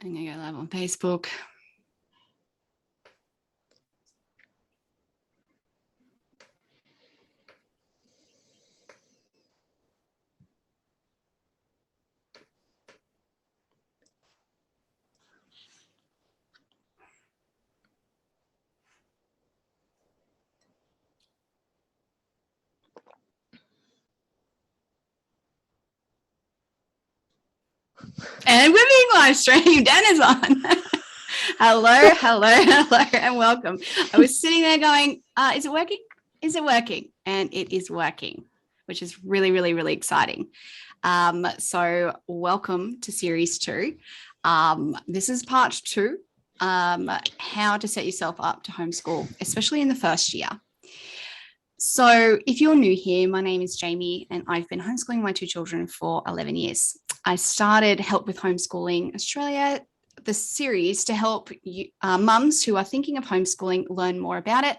I'm going to go live on Facebook. And we're being live streamed. Dan is on. hello, and welcome. I was sitting there going, is it working? Is it working? And it is working, which is really, really, really exciting. So welcome to series 2. This is part 2, how to set yourself up to homeschool, especially in the first year. So if you're new here, my name is Jamie and I've been homeschooling my 2 children for 11 years. I started Help with Homeschooling Australia, the series to help you, mums who are thinking of homeschooling learn more about it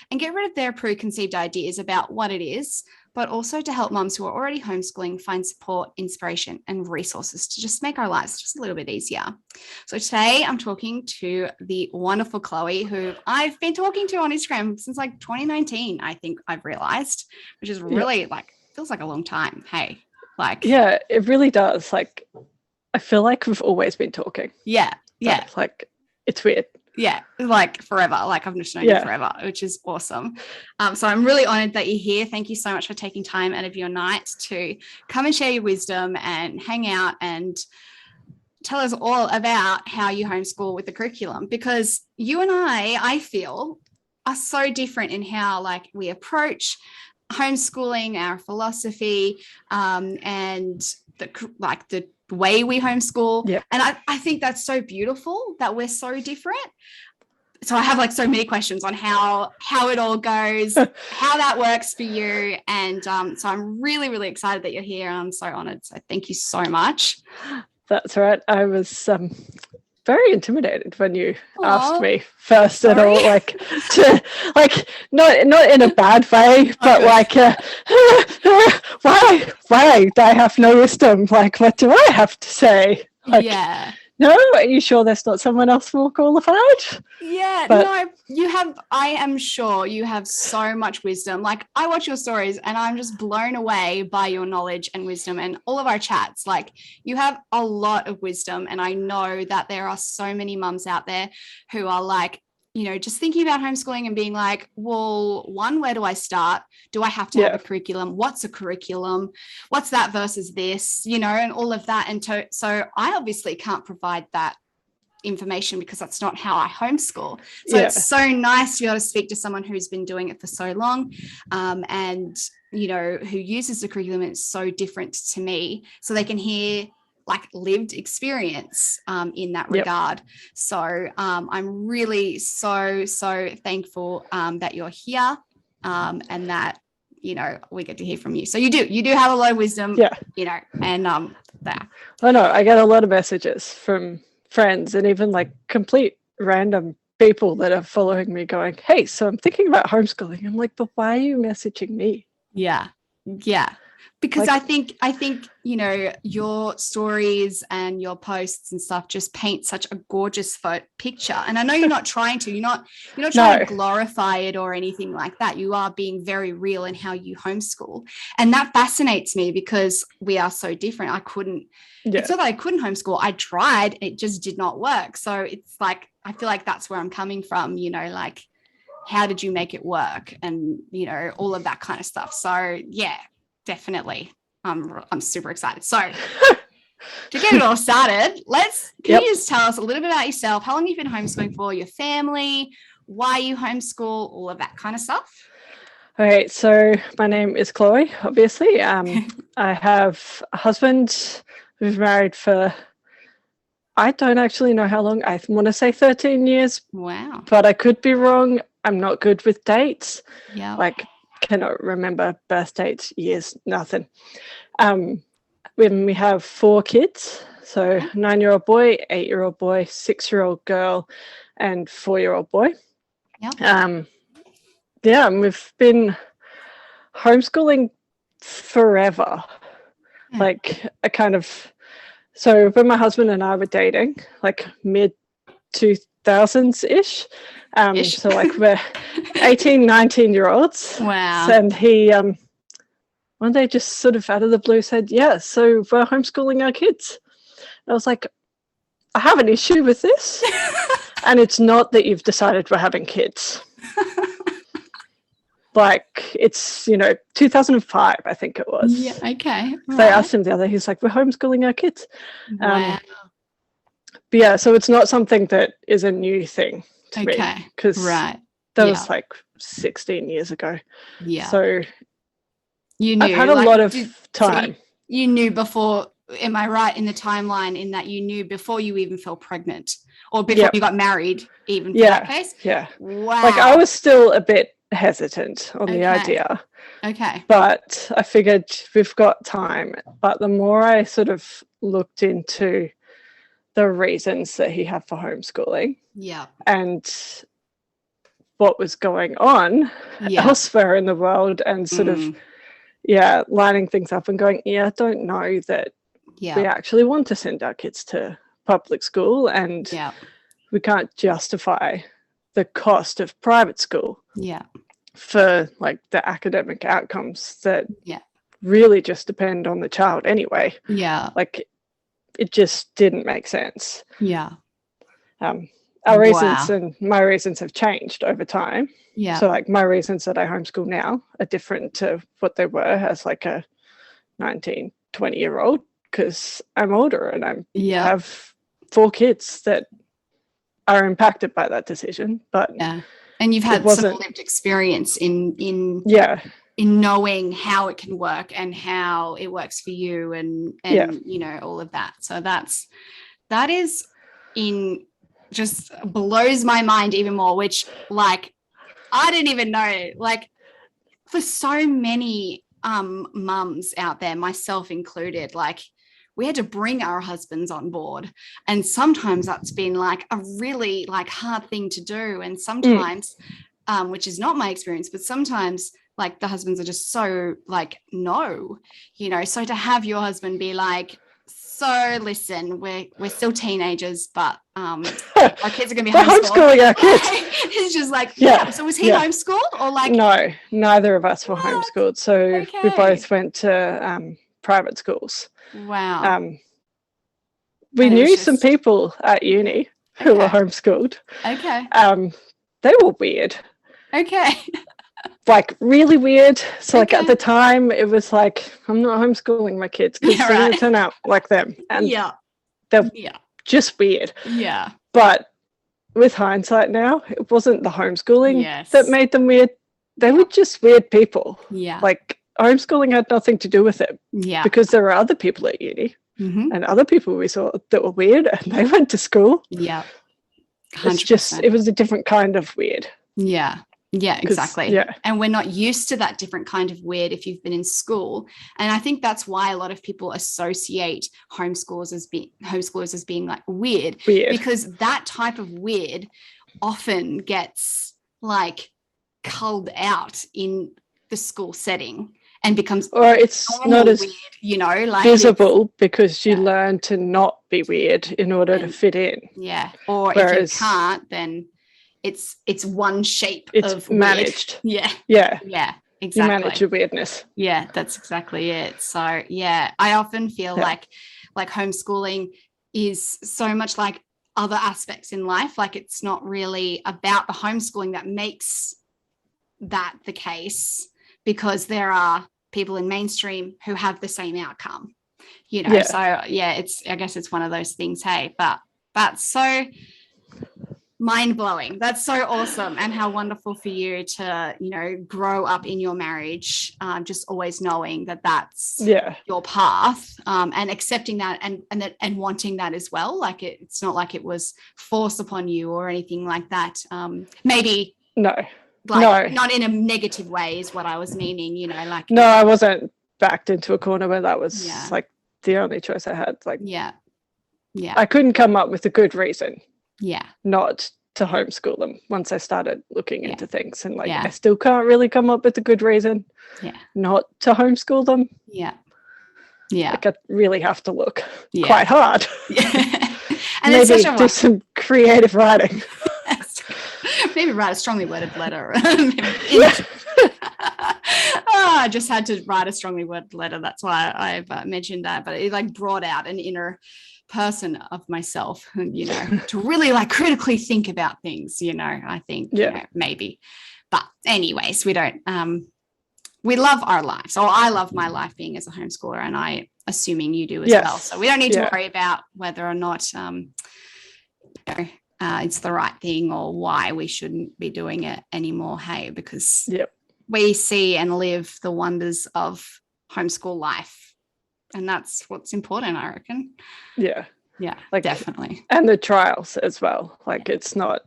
and get rid of their preconceived ideas about what it is, but also to help mums who are already homeschooling find support, inspiration, and resources to just make our lives just a little bit easier. So today I'm talking to the wonderful Chloe, who I've been talking to on Instagram since like 2019, I think I've realized, which is really feels like a long time. Hey, yeah, it really does. Like, I feel like we've always been talking. Yeah. Like, it's weird. Yeah, like forever. Like I've just known you forever, which is awesome. So I'm really honored that you're here. Thank you so much for taking time out of your night to come and share your wisdom and hang out and tell us all about how you homeschool with the curriculum, because you and I feel, are so different in how like we approach homeschooling, our philosophy, and the way we homeschool. And I think that's so beautiful that we're so different. So I have like so many questions on how it all goes, how that works for you. And so I'm really, really excited that you're here. I'm so honored. So thank you so much. That's right. I was very intimidated when you asked me first at all, not in a bad way, but why I have no wisdom, like what do I have to say? No, are you sure there's not someone else more qualified? No, you have, I am sure you have so much wisdom. Like I watch your stories and I'm just blown away by your knowledge and wisdom, and all of our chats, like you have a lot of wisdom. And I know that there are so many mums out there who are like, you know, just thinking about homeschooling and being like, well, one, where do I start? Do I have to have a curriculum? What's a curriculum? What's that versus this, you know, and all of that. And so I obviously can't provide that information because that's not how I homeschool. So it's so nice to be able to speak to someone who's been doing it for so long, and, you know, who uses the curriculum. And it's so different to me, so they can hear like lived experience in that regard. So I'm really so thankful that you're here, and that, you know, we get to hear from you. So you do have a lot of wisdom, you know, and that. I know I get a lot of messages from friends and even like complete random people that are following me going, hey, so I'm thinking about homeschooling. I'm like, but why are you messaging me? Because I think, you know, your stories and your posts and stuff just paint such a gorgeous picture. And I know you're not trying to, you're not trying to glorify it or anything like that. You are being very real in how you homeschool. And that fascinates me because we are so different. It's not that I couldn't homeschool. I tried, it just did not work. So it's like, I feel like that's where I'm coming from, you know, like, how did you make it work? And, you know, all of that kind of stuff. So yeah, definitely. I'm super excited. So to get it all started, can you just tell us a little bit about yourself? How long have you been homeschooling for, your family, why you homeschool, all of that kind of stuff? All right. So my name is Chloe, obviously. I have a husband who's married for, I don't actually know how long. I want to say 13 years. Wow. But I could be wrong. I'm not good with dates. Like, cannot remember birth dates, years, nothing. When we have 4 kids, so 9-year-old boy, 8-year-old boy, 6-year-old girl, and 4-year-old boy. And we've been homeschooling forever. Like, I kind of So when my husband and I were dating, like mid 2000s ish, so like we're 18, 19-year-olds. Wow. And he one day just sort of out of the blue said, yeah, so we're homeschooling our kids. And I was like, I have an issue with this. And it's not that you've decided we're having kids. Like, it's, 2005, I think it was. Yeah, okay. So I asked him the other, he's like, we're homeschooling our kids. Wow. But yeah, so it's not something that is a new thing to me. Because that was like 16 years ago. Yeah. So you knew, I've had a lot of time. So you knew before, am I right in the timeline in that you knew before you even fell pregnant or before you got married, even for that case? Yeah. Wow. Like I was still a bit hesitant on the idea. Okay. But I figured we've got time. But the more I sort of looked into the reasons that he had for homeschooling and what was going on elsewhere in the world and sort of lining things up and going, I don't know that we actually want to send our kids to public school, and we can't justify the cost of private school for like the academic outcomes that really just depend on the child anyway. Like it just didn't make sense. Our reasons and my reasons have changed over time. So like my reasons that I homeschool now are different to what they were as like a 19, 20-year-old, because I'm older and I have 4 kids that are impacted by that decision. But and you've had some lived experience in knowing how it can work and how it works for you and all of that. So that is just blows my mind even more, which like I didn't even know, like for so many mums out there, myself included, like we had to bring our husbands on board, and sometimes that's been like a really like hard thing to do, and sometimes which is not my experience, but sometimes like the husbands are just so like no, so to have your husband be like, so listen, we're still teenagers, but our kids are going to be homeschooling our kids. It's just like, so was he homeschooled or like? No, neither of us were homeschooled. So we both went to private schools. Wow. We knew some people at uni who were homeschooled. Okay. They were weird. Okay. Like really weird. So like at the time it was like, I'm not homeschooling my kids because they're going to turn out like them. And they're just weird. Yeah. But with hindsight now, it wasn't the homeschooling that made them weird. They were just weird people. Yeah. Like homeschooling had nothing to do with it. Yeah. Because there were other people at uni and other people we saw that were weird and they went to school. Yeah. 100%. It's just, it was a different kind of weird. Yeah. Yeah, exactly. And we're not used to that different kind of weird if you've been in school. And I think that's why a lot of people associate homeschoolers as being like weird, because that type of weird often gets like culled out in the school setting and becomes, or it's not as weird, like visible because you learn to not be weird in order to fit in. Yeah. Or if you can't, then it's one shape of managed. Weird. Yeah, exactly. You manage your weirdness. Yeah, that's exactly it. So I often feel like homeschooling is so much like other aspects in life. Like it's not really about the homeschooling that makes that the case, because there are people in mainstream who have the same outcome. So I guess it's one of those things. Hey, but that's so mind-blowing. That's so awesome. And how wonderful for you to grow up in your marriage, just always knowing that that's your path, and accepting that and wanting that as well. Like it's not like it was forced upon you or anything like that. Maybe not in a negative way is what I was meaning, like no, I wasn't backed into a corner where that was like the only choice I had. Like I couldn't come up with a good reason not to homeschool them once I started looking into things, and I still can't really come up with a good reason not to homeschool them. Yeah. Like I really have to look Yeah. quite hard. Yeah. And maybe it's such a do some creative writing. Maybe write a strongly worded letter. Yeah. I just had to write a strongly worded letter. That's why I've mentioned that. But it like brought out an inner person of myself, you know, to really like critically think about things, you know, I think, Yeah. you know, maybe. But anyways, we don't, we love our lives. So I love my life being as a homeschooler, and I assuming you do as well. So we don't need to worry about whether or not, you know, it's the right thing or why we shouldn't be doing it anymore. Hey, because we see and live the wonders of homeschool life, and that's what's important, I reckon. Yeah, like definitely. And the trials as well. Like it's not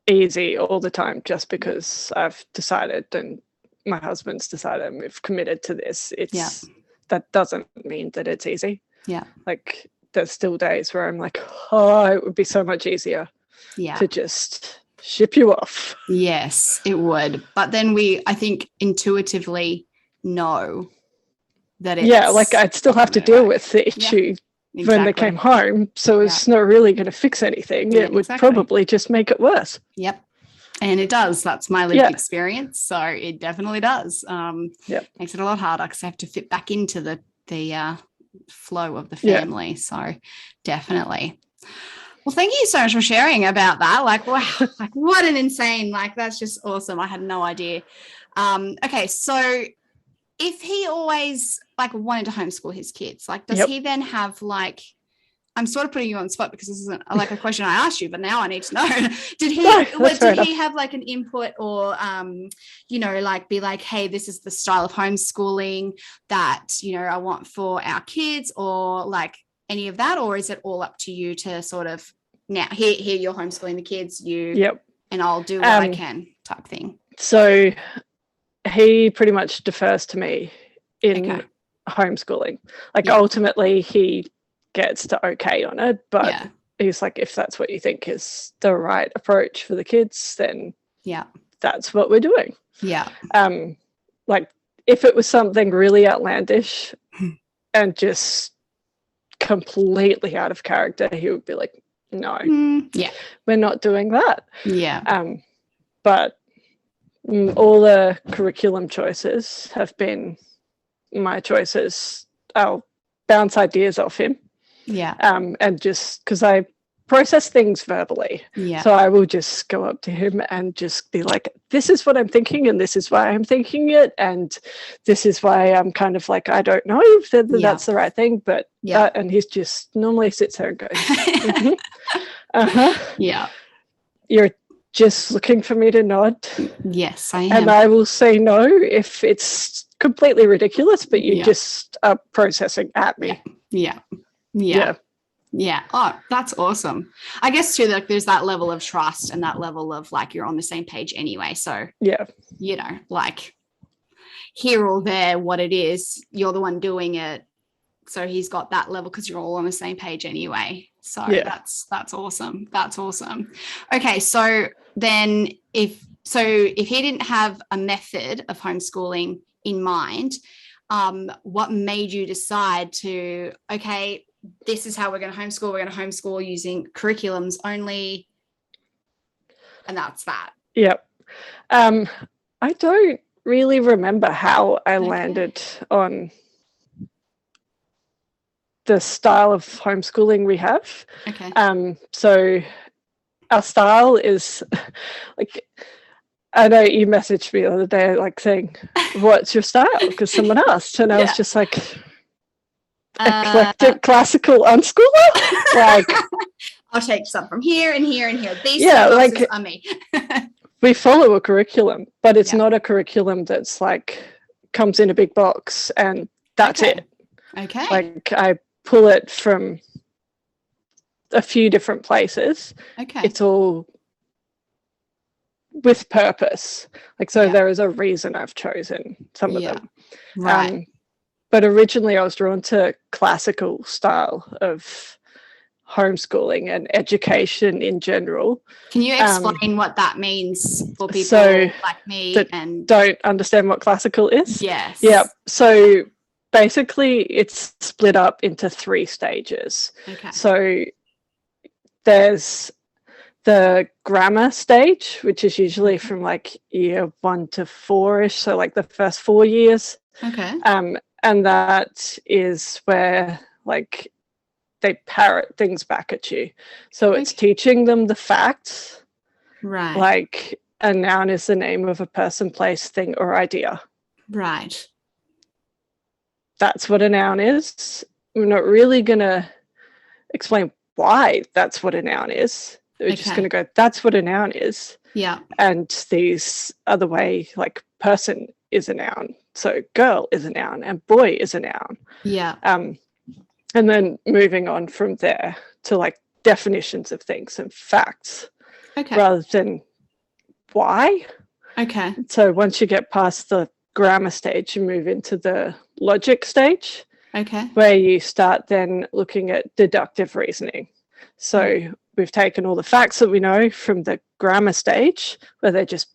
easy all the time just because I've decided and my husband's decided and we've committed to this. It's that doesn't mean that it's easy. Yeah. Like there's still days where I'm like, oh, it would be so much easier to just ship you off. Yes, it would. But then I think intuitively know that it's like I'd still have to deal with the issue when they came home. So it's not really going to fix anything. It would probably just make it worse. Yep. And it does. That's my lived experience. So it definitely does. Makes it a lot harder because I have to fit back into the flow of the family. So definitely. Well, thank you so much for sharing about that. Like, wow, like what an insane, like that's just awesome. I had no idea. Okay, so if he always like wanted to homeschool his kids, like does he then have like, I'm sort of putting you on the spot because this isn't like a question I asked you, but now I need to know. Did he have like an input or, you know, like be like, hey, this is the style of homeschooling that, you know, I want for our kids, or like any of that? Or is it all up to you to sort of now here you're homeschooling the kids, and I'll do what I can type thing? So he pretty much defers to me in homeschooling. Like ultimately he gets to okay on it, but he's like, if that's what you think is the right approach for the kids, then that's what we're doing. Like if it was something really outlandish and just completely out of character, he would be like, no, we're not doing that. But all the curriculum choices have been my choices. I'll bounce ideas off him. And just because I process things verbally. So I will just go up to him and just be like, this is what I'm thinking and this is why I'm thinking it. And this is why I'm kind of like, I don't know if that's the right thing. But and he's just normally sits there and goes, you're just looking for me to nod. Yes, I am. And I will say no if it's completely ridiculous, but you just are processing at me. Oh, that's awesome. I guess too, like there's that level of trust and that level of like you're on the same page anyway. So you know, like here or there, what it is, you're the one doing it. So he's got that level because you're all on the same page anyway. So that's awesome. That's awesome. Okay, so then if he didn't have a method of homeschooling in mind, what made you decide to, okay, this is how we're going to homeschool. We're going to homeschool using curriculums only. And that's that. I don't really remember how I landed on the style of homeschooling we have. So our style is like, I know you messaged me the other day, like saying, what's your style? Because someone asked, and I was just like, eclectic classical unschooler. Like, I'll take some from here and here and here. These like are me. We follow a curriculum, but it's not a curriculum that's like comes in a big box and that's it. Like I pull it from a few different places. It's all with purpose. Like, so there is a reason I've chosen some of them. But originally I was drawn to classical style of homeschooling and education in general. Can you explain what that means for people like me that and don't understand what classical is? Yes. So basically it's split up into 3 stages. Okay. So there's the grammar stage, which is usually from like year 1 to 4-ish, so like the first 4 years. Okay. And that is where like they parrot things back at you. So it's teaching them the facts. Right. Like a noun is the name of a person, place, thing, or idea. Right. That's what a noun is. We're not really going to explain why that's what a noun is. We're just going to go, that's what a noun is. Yeah. And these other way, like person is a noun. So girl is a noun and boy is a noun. Yeah. And then moving on from there to like definitions of things and facts. Okay. Rather than why. Okay. So once you get past the grammar stage, you move into the logic stage. Okay. Where you start then looking at deductive reasoning. So we've taken all the facts that we know from the grammar stage, where they're just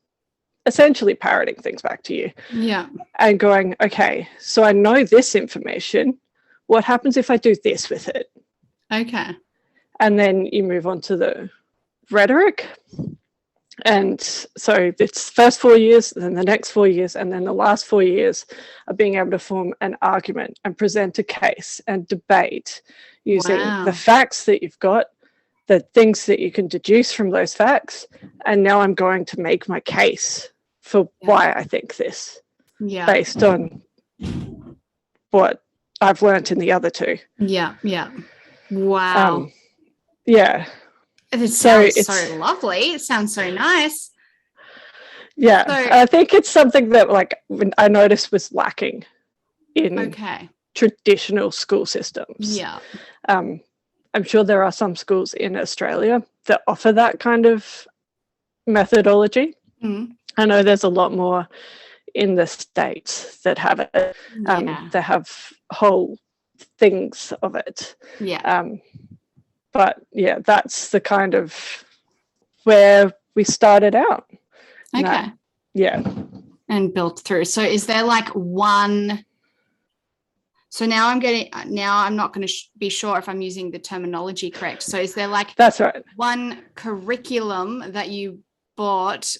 essentially parroting things back to you. Yeah. And going, okay, so I know this information. What happens if I do this with it? Okay. And then you move on to the rhetoric. And so it's first 4 years, then the next 4 years, and then the last 4 years are being able to form an argument and present a case and debate using the facts that you've got, the things that you can deduce from those facts. And now I'm going to make my case for why I think this, based on what I've learnt in the other 2. Yeah. Yeah. Wow. Yeah. It sounds so lovely. It sounds so nice. Yeah. So, I think it's something that like I noticed was lacking in traditional school systems. Yeah. I'm sure there are some schools in Australia that offer that kind of methodology. I know there's a lot more in the States that have it. They have whole things of it. Yeah. But yeah, that's the kind of where we started out. Okay. Yeah. And built through. So is there like one? So now I'm not going to be sure if I'm using the terminology correct. So is there like that's right, one curriculum that you bought,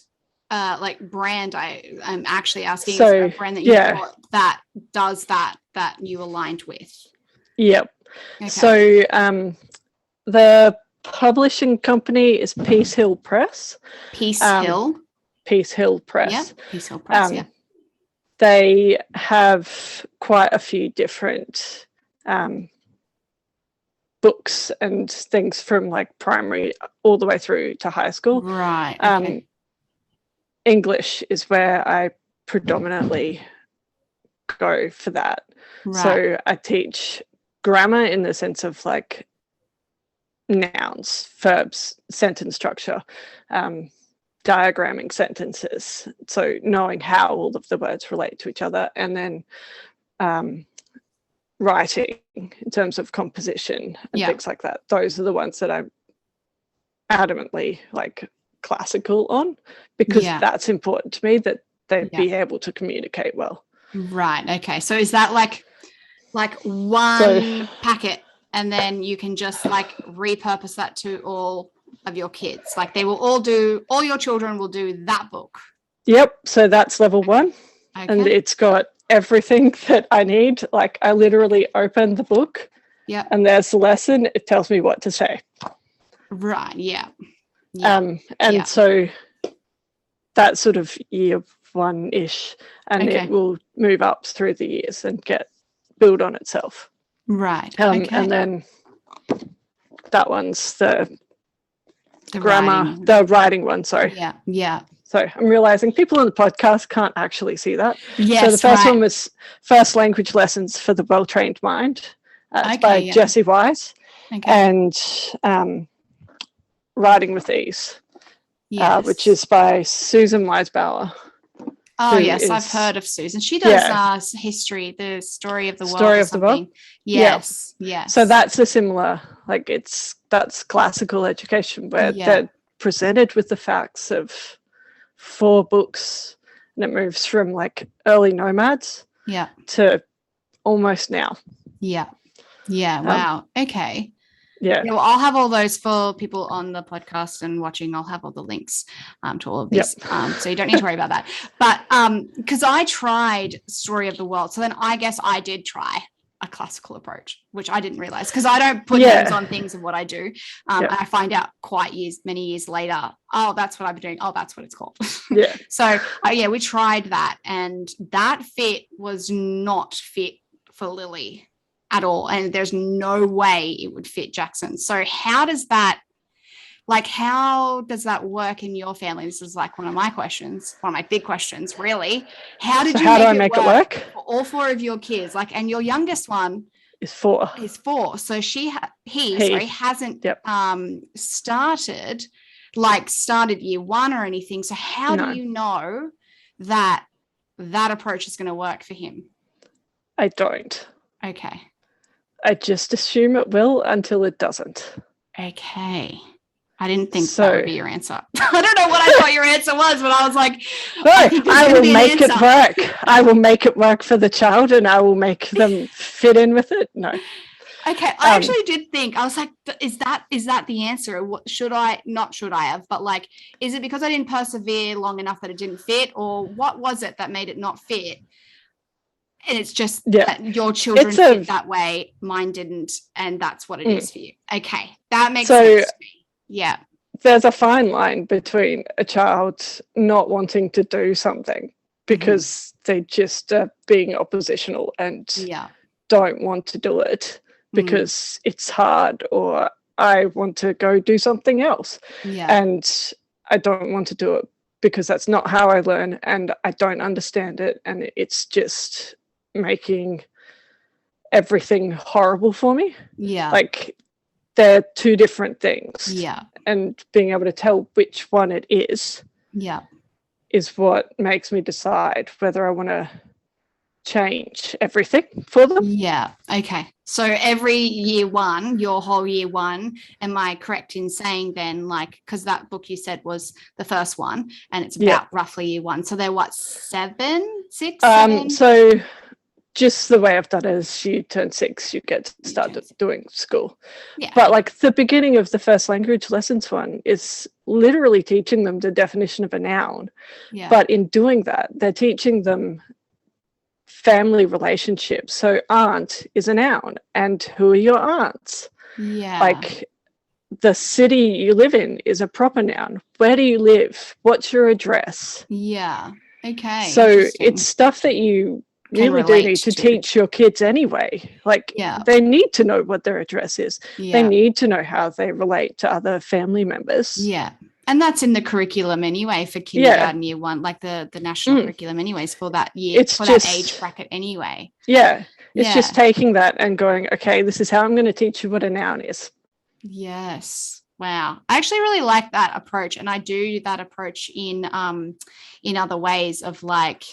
like brand? I'm actually asking, so, is there a brand that you bought that does that you aligned with? Yep. Okay. So the publishing company is Peace Hill Press. Peace Hill Press. Yeah, Peace Hill Press, They have quite a few different books and things from like primary all the way through to high school. Right. Okay. English is where I predominantly go for that. Right. So I teach grammar in the sense of like nouns, verbs, sentence structure, diagramming sentences, so knowing how all of the words relate to each other, and then writing in terms of composition and things like that. Those are the ones that I'm adamantly like classical on, because that's important to me, that they be able to communicate well. Right. Okay. So is that like one packet, and then you can just like repurpose that to all of your kids? Like they will all your children will do that book? Yep. So that's level 1. Okay. And it's got everything that I need. Like I literally open the book and there's the lesson. It tells me what to say. Right. Yeah. So that's sort of year 1-ish, and it will move up through the years and build on itself. Right. And then that one's the grammar, the writing one. Sorry. Yeah. Yeah. So I'm realizing people on the podcast can't actually see that. Yes. So the first one was First Language Lessons for the Well-Trained Mind. It's by Jessie Wise. And Writing with Ease, which is by Susan Weisbauer. Oh, yes, I've heard of Susan. She does history, the story of the world. Story of the world. Yes, yes. So that's a similar, like that's classical education, where they're presented with the facts of 4 books, and it moves from like early nomads to almost now. Yeah. Wow. Okay. Yeah. Well, I'll have all those for people on the podcast and watching. I'll have all the links to all of these. So you don't need to worry about that. But because I tried Story of the World, so then I guess I did try a classical approach, which I didn't realize because I don't put names on things of what I do. And I find out many years later, oh, that's what I've been doing. Oh, that's what it's called. Yeah. So we tried that, and that fit was not fit for Lily at all. And there's no way it would fit Jackson. So how does that work in your family? This is like one of my big questions, really. How do I make it work for all 4 of your kids? Like, and your youngest one is 4. So he hasn't started year 1 or anything. So how do you know that approach is going to work for him? I don't. Okay. I just assume it will until it doesn't. Okay. I didn't think that would be your answer. I don't know what I thought your answer was, but I was like, I will make it work. I will make it work for the child, and I will make them fit in with it. No. Okay. I actually did think, I was like, is that the answer? What should I have, but like, is it because I didn't persevere long enough that it didn't fit, or what was it that made it not fit? And it's just that your children fit that way, mine didn't, and that's what it is for you. Okay. That makes sense to me. Yeah. There's a fine line between a child not wanting to do something because they just are being oppositional and don't want to do it because it's hard, or I want to go do something else. Yeah. And I don't want to do it because that's not how I learn, and I don't understand it, and it's just making everything horrible for me. Yeah. Like, they're 2 different things. Yeah. And being able to tell which one it is is what makes me decide whether I want to change everything for them. Yeah. Okay. So every year 1, your whole year 1, am I correct in saying then, like, because that book you said was the first one and it's about roughly year 1. So they're what, 7, 6, 7? So just the way I've done it is you turn 6, you get to start doing school. Yeah. But like the beginning of the first language lessons one is literally teaching them the definition of a noun. Yeah. But in doing that, they're teaching them family relationships. So aunt is a noun, and who are your aunts? Yeah. Like, the city you live in is a proper noun. Where do you live? What's your address? Yeah. Okay. So it's stuff that you really do need to teach your kids anyway. Like, they need to know what their address is. Yeah. They need to know how they relate to other family members. Yeah. And that's in the curriculum anyway for kindergarten year 1, like the national curriculum anyways for that year, it's for just, that age bracket anyway. Yeah. It's just taking that and going, okay, this is how I'm going to teach you what a noun is. Yes. Wow. I actually really like that approach. And I do that approach in other ways of like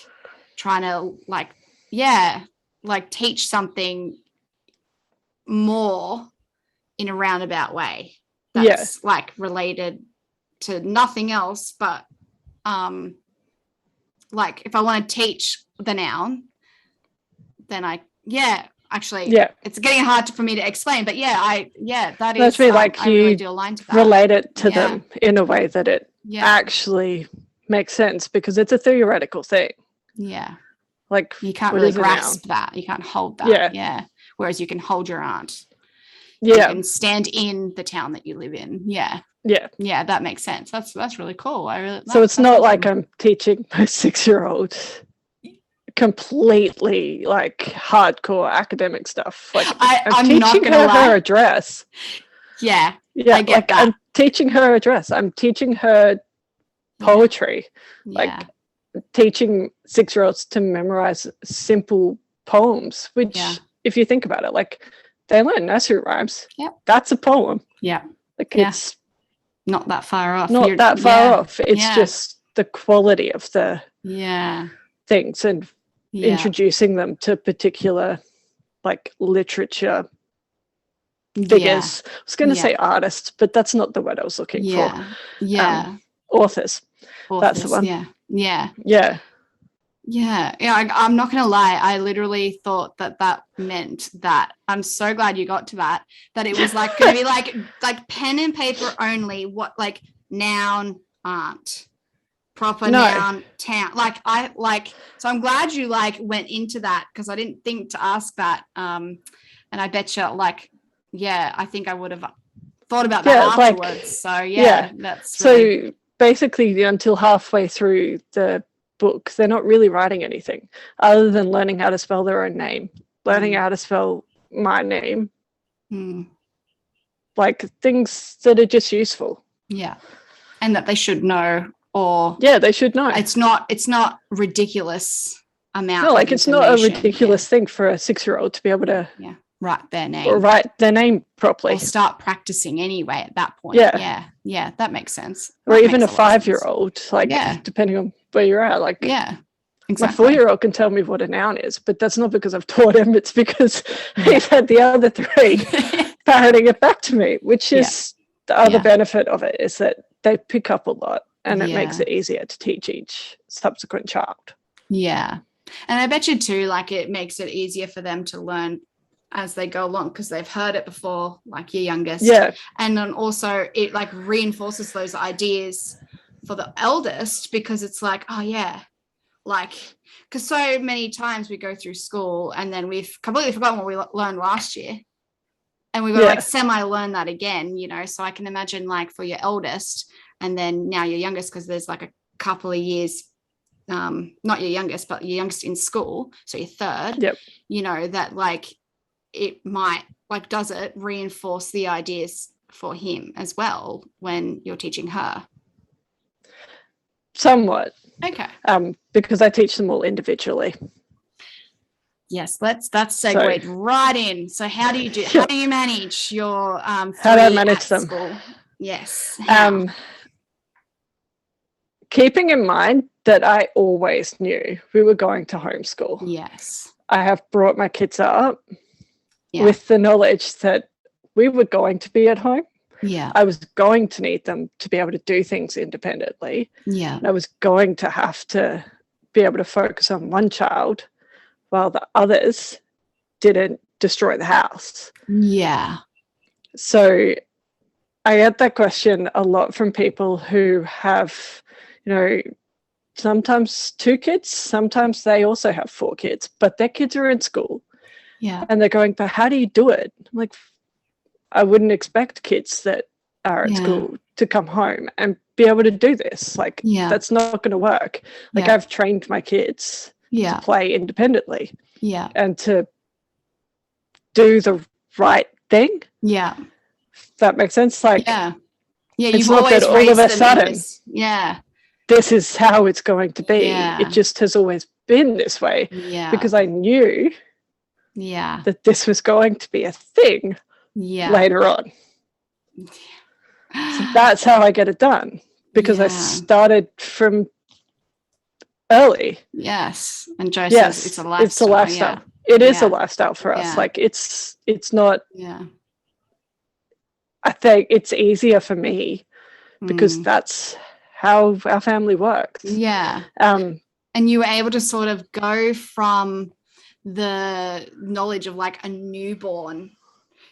trying to like teach something more in a roundabout way that's like related to nothing else, but like if I want to teach the noun, then it's getting hard for me to explain, but that's really like you really do align to that. Relate it to them in a way that it actually makes sense, because it's a theoretical thing. Yeah. Like, you can't really grasp that. You can't hold that. Yeah. Whereas you can hold your aunt. Yeah. You can stand in the town that you live in. Yeah. Yeah. Yeah, that makes sense. That's really cool. So it's not like I'm teaching my 6-year-old completely like hardcore academic stuff. Like, I'm teaching her address. Yeah. Yeah. I get that. I'm teaching her address. I'm teaching her poetry. Like, teaching 6-year-olds to memorize simple poems, which if you think about it, like, they learn nursery rhymes. Yeah. That's a poem. Yeah. Like, it's not that far off. It's just the quality of the things and introducing them to particular like literature figures. I was going to say artists, but that's not the word I was looking for. Authors. That's the one. Yeah. I'm not going to lie. I literally thought that meant that I'm so glad you got to that it was like going to be like pen and paper only. What, like noun, aunt, proper No. noun, town. So I'm glad you like went into that, because I didn't think to ask that. And I bet you I think I would have thought about that afterwards. That's really... So basically until halfway through the book, they're not really writing anything other than learning how to spell their own name, learning how to spell my name, like things that are just useful. Yeah. And that they should know, or they should know. It's not ridiculous amount. No, like it's not a ridiculous thing for a 6-year-old to be able to write their name, or write their name properly, or start practicing anyway at that point. Yeah, that makes sense. Or even a 5-year-old, like depending on where you're at. Like exactly. My 4-year-old can tell me what a noun is, but that's not because I've taught him. It's because he's had the other 3 parroting it back to me, which is the other benefit of it, is that they pick up a lot, and it makes it easier to teach each subsequent child. Yeah. And I bet you too, like it makes it easier for them to learn as they go along, because they've heard it before, like your youngest. Yeah. And then also it like reinforces those ideas for the eldest, because it's like, oh yeah, like, because so many times we go through school and then we've completely forgotten what we learned last year, and we've got to like semi-learn that again, you know. So I can imagine like for your eldest and then now your youngest, because there's like a couple of years, not your youngest, but your youngest in school, so your third, you know, that like it might, like, does it reinforce the ideas for him as well when you're teaching her? Somewhat. Okay. Because I teach them all individually. Yes, that's segued right in. So how do you manage your how do I manage them? School? Yes. Keeping in mind that I always knew we were going to homeschool. Yes. I have brought my kids up with the knowledge that we were going to be at home. Yeah. I was going to need them to be able to do things independently. Yeah. And I was going to have to be able to focus on one child while the others didn't destroy the house. Yeah. So I get that question a lot from people who have, you know, sometimes 2 kids, sometimes they also have 4 kids, but their kids are in school. Yeah. And they're going, but how do you do it? I'm like, I wouldn't expect kids that are at school to come home and be able to do this. Like, that's not going to work. Like, I've trained my kids to play independently and to do the right thing. Yeah. If that makes sense. Like, you've always that all of a sudden, this is how it's going to be. It just has always been this way. Because I knew that this was going to be a thing later on. So that's how I get it done, because I started from early. Yes. And Joe says it's a lifestyle. It's a lifestyle. It is a lifestyle for us. Like it's not I think it's easier for me because that's how our family works. Yeah. And you were able to sort of go from the knowledge of like a newborn.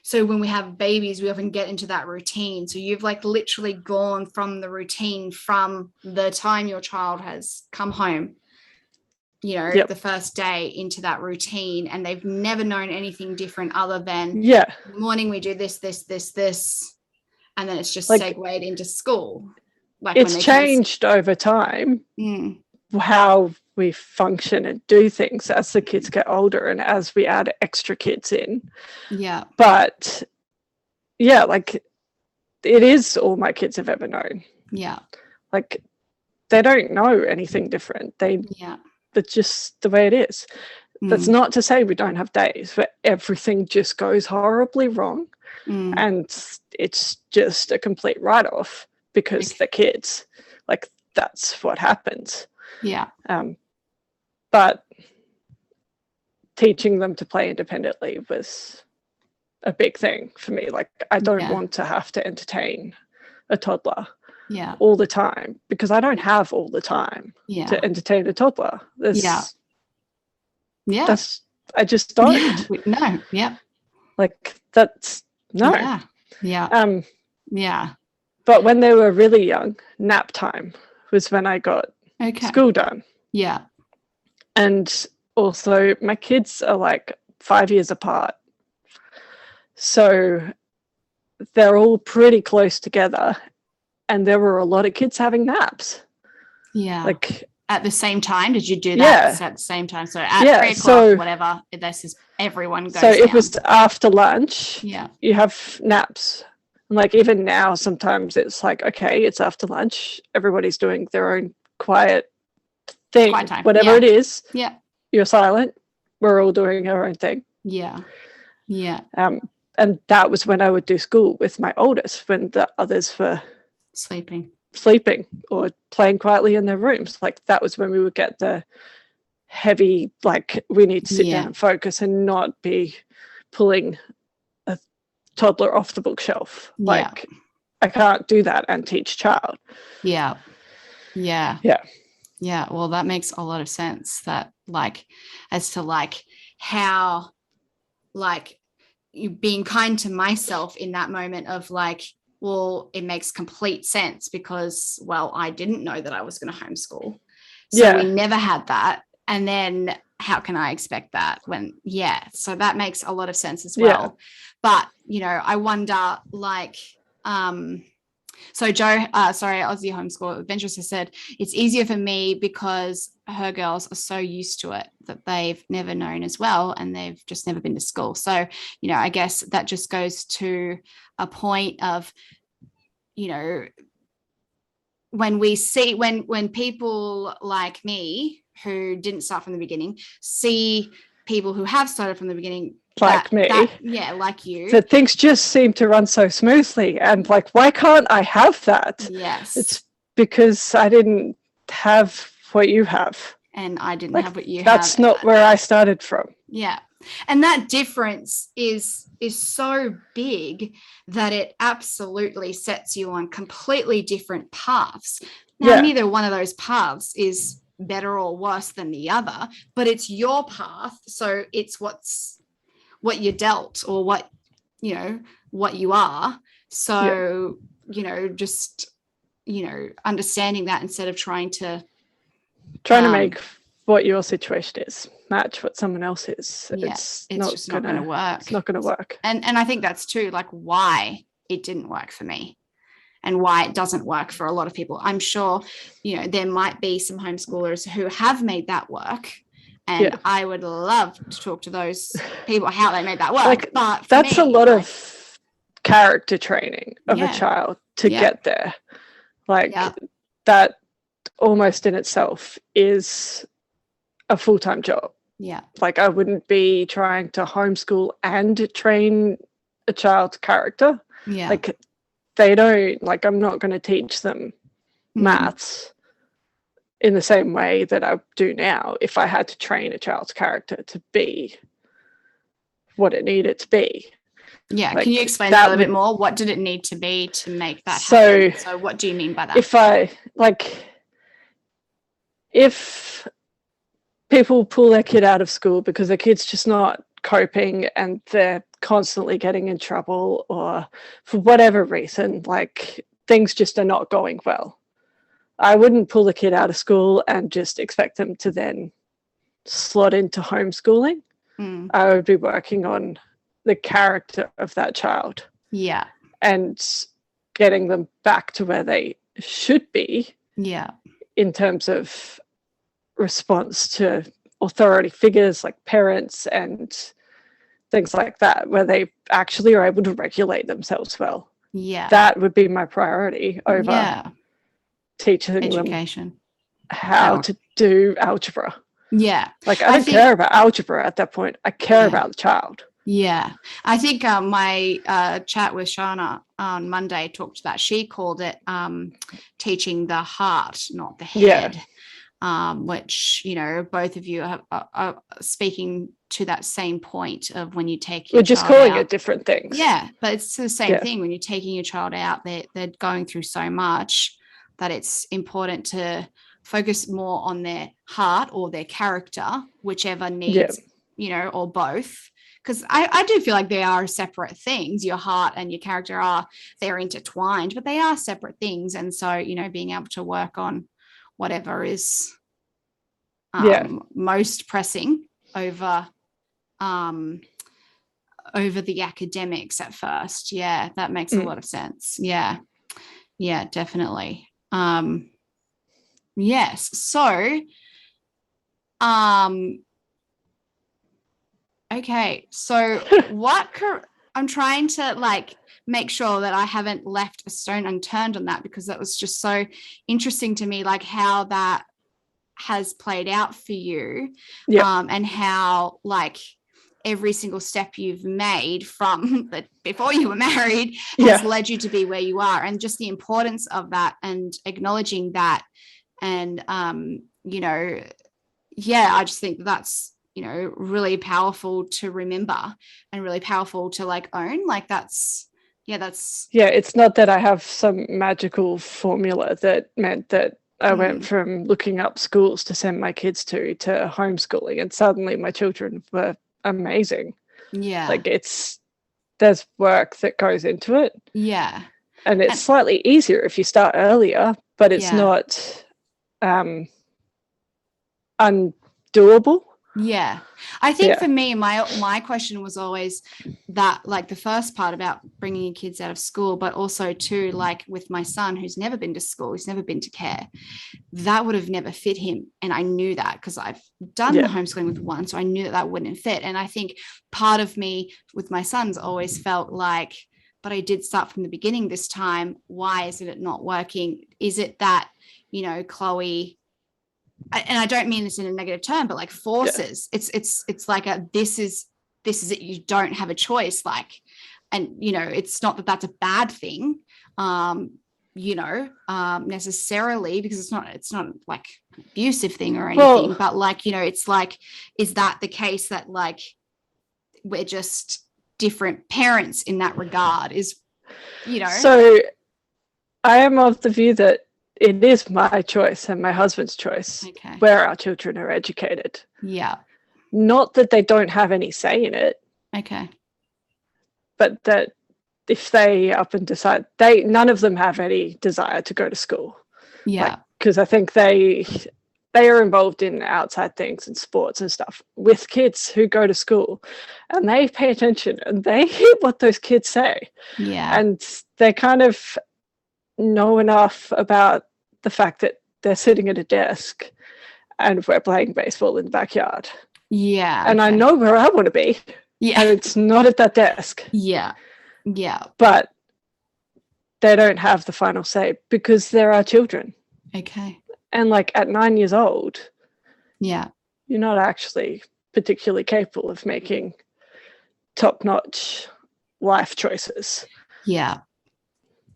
So when we have babies, we often get into that routine. So you've like literally gone from the routine from the time your child has come home, you know, the first day, into that routine, and they've never known anything different other than in the morning we do this, and then it's just like, segued into school. Like it's changed over time how we function and do things as the kids get older and as we add extra kids in. Yeah. But like it is all my kids have ever known. Yeah. Like they don't know anything different. That's just the way it is. That's not to say we don't have days where everything just goes horribly wrong and it's just a complete write-off because they're kids. Like that's what happens. Yeah. But teaching them to play independently was a big thing for me. Like I don't want to have to entertain a toddler. Yeah. all the time, because I don't have all the time Yeah. to entertain a toddler. Yeah. I just don't. Yeah. No. Yeah. Like that's no. Yeah. Yeah. Yeah. But when they were really young, nap time was when I got school done. Yeah. And also my kids are like 5 years apart. So they're all pretty close together. And there were a lot of kids having naps. Yeah. Like at the same time, did you do that at the same time? So at 3 o'clock, so, whatever, this is everyone goes So it down. was after lunch. Yeah. You have naps. And like even now, sometimes it's like, okay, it's after lunch. Everybody's doing their own quiet thing. Quiet time. Whatever it is. Yeah. You're silent. We're all doing our own thing. Yeah. Yeah. And that was when I would do school with my oldest, when the others were sleeping or playing quietly in their rooms. Like that was when we would get the heavy, like we need to sit down and focus and not be pulling a toddler off the bookshelf. Like I can't do that and teach child. Yeah. Yeah. Yeah. Yeah. Well, that makes a lot of sense, that like as to like how like you being kind to myself in that moment of like, well, it makes complete sense because, well, I didn't know that I was going to homeschool. So we never had that. And then how can I expect that when, so that makes a lot of sense as well. Yeah. But, you know, I wonder like, so Joe, Aussie Homeschool Adventurous has said, it's easier for me because her girls are so used to it that they've never known as well, and they've just never been to school. So, you know, I guess that just goes to a point of, you know, when we see, when people like me who didn't start from the beginning see people who have started from the beginning, like like you, that things just seem to run so smoothly, and like, why can't I have that? Yes, it's because I didn't have what you have, and I didn't have what you have. That's not where I started from. Yeah, and that difference is so big that it absolutely sets you on completely different paths. Now, neither one of those paths is better or worse than the other, but it's your path, so it's what you're dealt, or what, you know, what you are. So you know, just, you know, understanding that instead of trying to make what your situation is match what someone else is. It's just not going to work. It's not going to work. And I think that's too like why it didn't work for me, and why it doesn't work for a lot of people. I'm sure, you know, there might be some homeschoolers who have made that work, and I would love to talk to those people how they made that work. Like, but that's a lot of character training of a child to get there. Like that almost in itself is a full-time job. Yeah. Like I wouldn't be trying to homeschool and train a child's character. Yeah. Like they don't, like I'm not going to teach them maths in the same way that I do now if I had to train a child's character to be what it needed to be. Yeah. Like, can you explain that a little bit more? What did it need to be to make that happen? So what do you mean by that? If people pull their kid out of school because their kid's just not coping and they're constantly getting in trouble, or for whatever reason, like things just are not going well, I wouldn't pull the kid out of school and just expect them to then slot into homeschooling. I would be working on the character of that child. Yeah. And getting them back to where they should be. Yeah. In terms of response to authority figures like parents and things like that, where they actually are able to regulate themselves well. Yeah. That would be my priority over teaching education them how to do algebra. Yeah. Like I don't care about algebra at that point. I care about the child. Yeah. I think my chat with Shana on Monday talked to that. She called it teaching the heart, not the head. which, you know, both of you are speaking to that same point of when you take your we're just child calling out. it different things. Yeah, but it's the same thing. When you're taking your child out, they're going through so much that it's important to focus more on their heart or their character, whichever needs, you know, or both. Because I do feel like they are separate things. Your heart and your character they're intertwined, but they are separate things. And so, you know, being able to work on whatever is most pressing over the academics at first. Yeah, that makes a lot of sense. Yeah, definitely. Yes. So, okay. So I'm trying to like make sure that I haven't left a stone unturned on that, because that was just so interesting to me, like how that has played out for you, and how like every single step you've made from before you were married has led you to be where you are, and just the importance of that and acknowledging that. And, you know, I just think that's, you know, really powerful to remember and really powerful to like own. Like that's. It's not that I have some magical formula that meant that I went from looking up schools to send my kids to homeschooling, and suddenly my children were amazing. Like there's work that goes into it. And it's slightly easier if you start earlier, but it's not undoable. I think for me, my question was always that, like the first part about bringing your kids out of school, but also too, like with my son who's never been to school, who's never been to care, that would have never fit him. And I knew that because I've done the homeschooling with one, so I knew that wouldn't fit. And I think part of me with my sons always felt like, but I did start from the beginning this time. Why is it not working? Is it that, you know, Chloe, and I don't mean this in a negative term, but like forces, it's like this is it. You don't have a choice. Like, and, you know, it's not that that's a bad thing, you know, necessarily, because it's not like an abusive thing or anything, but like, you know, it's like, is that the case that like, we're just different parents in that regard, is, you know? So I am of the view that it is my choice and my husband's choice where our children are educated. Not that they don't have any say in it. But that if they up and decide, none of them have any desire to go to school. Because I think they are involved in outside things and sports and stuff with kids who go to school, and they pay attention and they hear what those kids say. And they kind of know enough about the fact that they're sitting at a desk and we're playing baseball in the backyard. And I know where I want to be. And it's not at that desk. But they don't have the final say because they're our children. And like at 9 years old, you're not actually particularly capable of making top-notch life choices.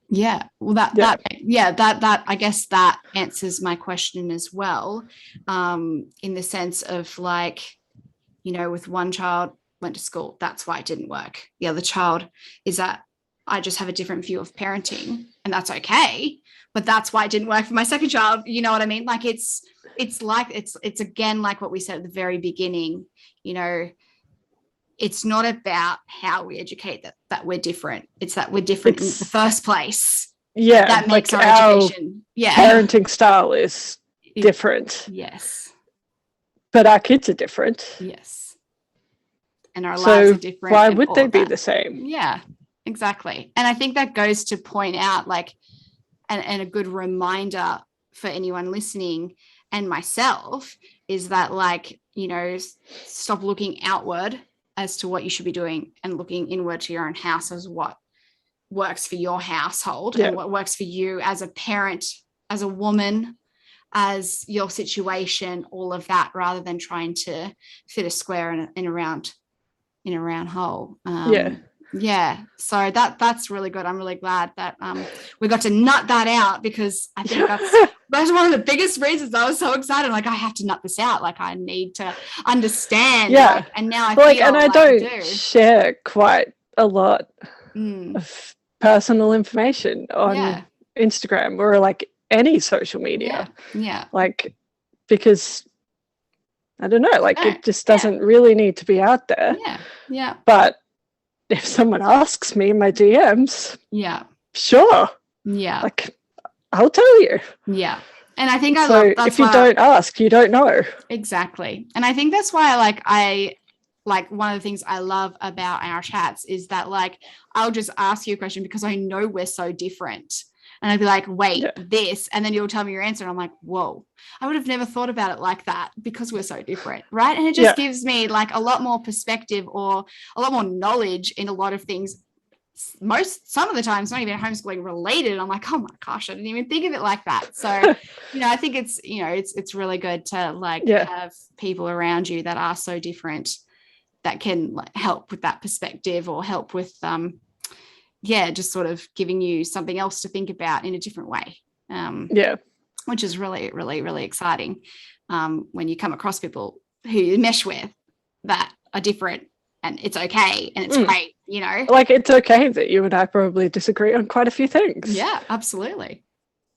Well, that I guess that answers my question as well, in the sense of like, you know, with one child went to school, that's why it didn't work. The other child is that I just have a different view of parenting, and that's okay, but that's why it didn't work for my second child. You know what I mean? Like it's again, like what we said at the very beginning, you know, it's not about how we educate that we're different. It's that we're different in the first place. That makes like our education. Parenting style is different. But our kids are different. And our lives are different. Why would they be the same? Exactly. And I think that goes to point out, like, and a good reminder for anyone listening and myself is that, like, you know, stop looking outward as to what you should be doing and looking inward to your own house as what works for your household and what works for you as a parent, as a woman, as your situation, all of that, rather than trying to fit a square in a round hole. Yeah. So that's really good. I'm really glad that we got to nut that out, because I think that's one of the biggest reasons I was so excited. Like, I have to nut this out. Like, I need to understand. Yeah. Like, and now I like, feel and I like don't share quite a lot of personal information on Instagram or like any social media. Yeah. Like, because I don't know, like it just doesn't really need to be out there. Yeah. But if someone asks me in my DMs, sure. Yeah. Like, I'll tell you. Yeah. And I think so if you don't ask, you don't know. Exactly. And I think that's why I one of the things I love about our chats is that, like, I'll just ask you a question because I know we're so different. And I'd be like, wait, this, and then you'll tell me your answer. And I'm like, whoa, I would have never thought about it like that because we're so different. Right. And it just gives me like a lot more perspective or a lot more knowledge in a lot of things. Some of the times not even homeschooling related. I'm like, oh my gosh, I didn't even think of it like that. So, I think it's, it's really good to like have people around you that are so different that can like help with that perspective or help with, just sort of giving you something else to think about in a different way. Which is really, really, really exciting when you come across people who you mesh with that are different, and it's okay and it's great, Like, it's okay that you and I probably disagree on quite a few things. Yeah, absolutely.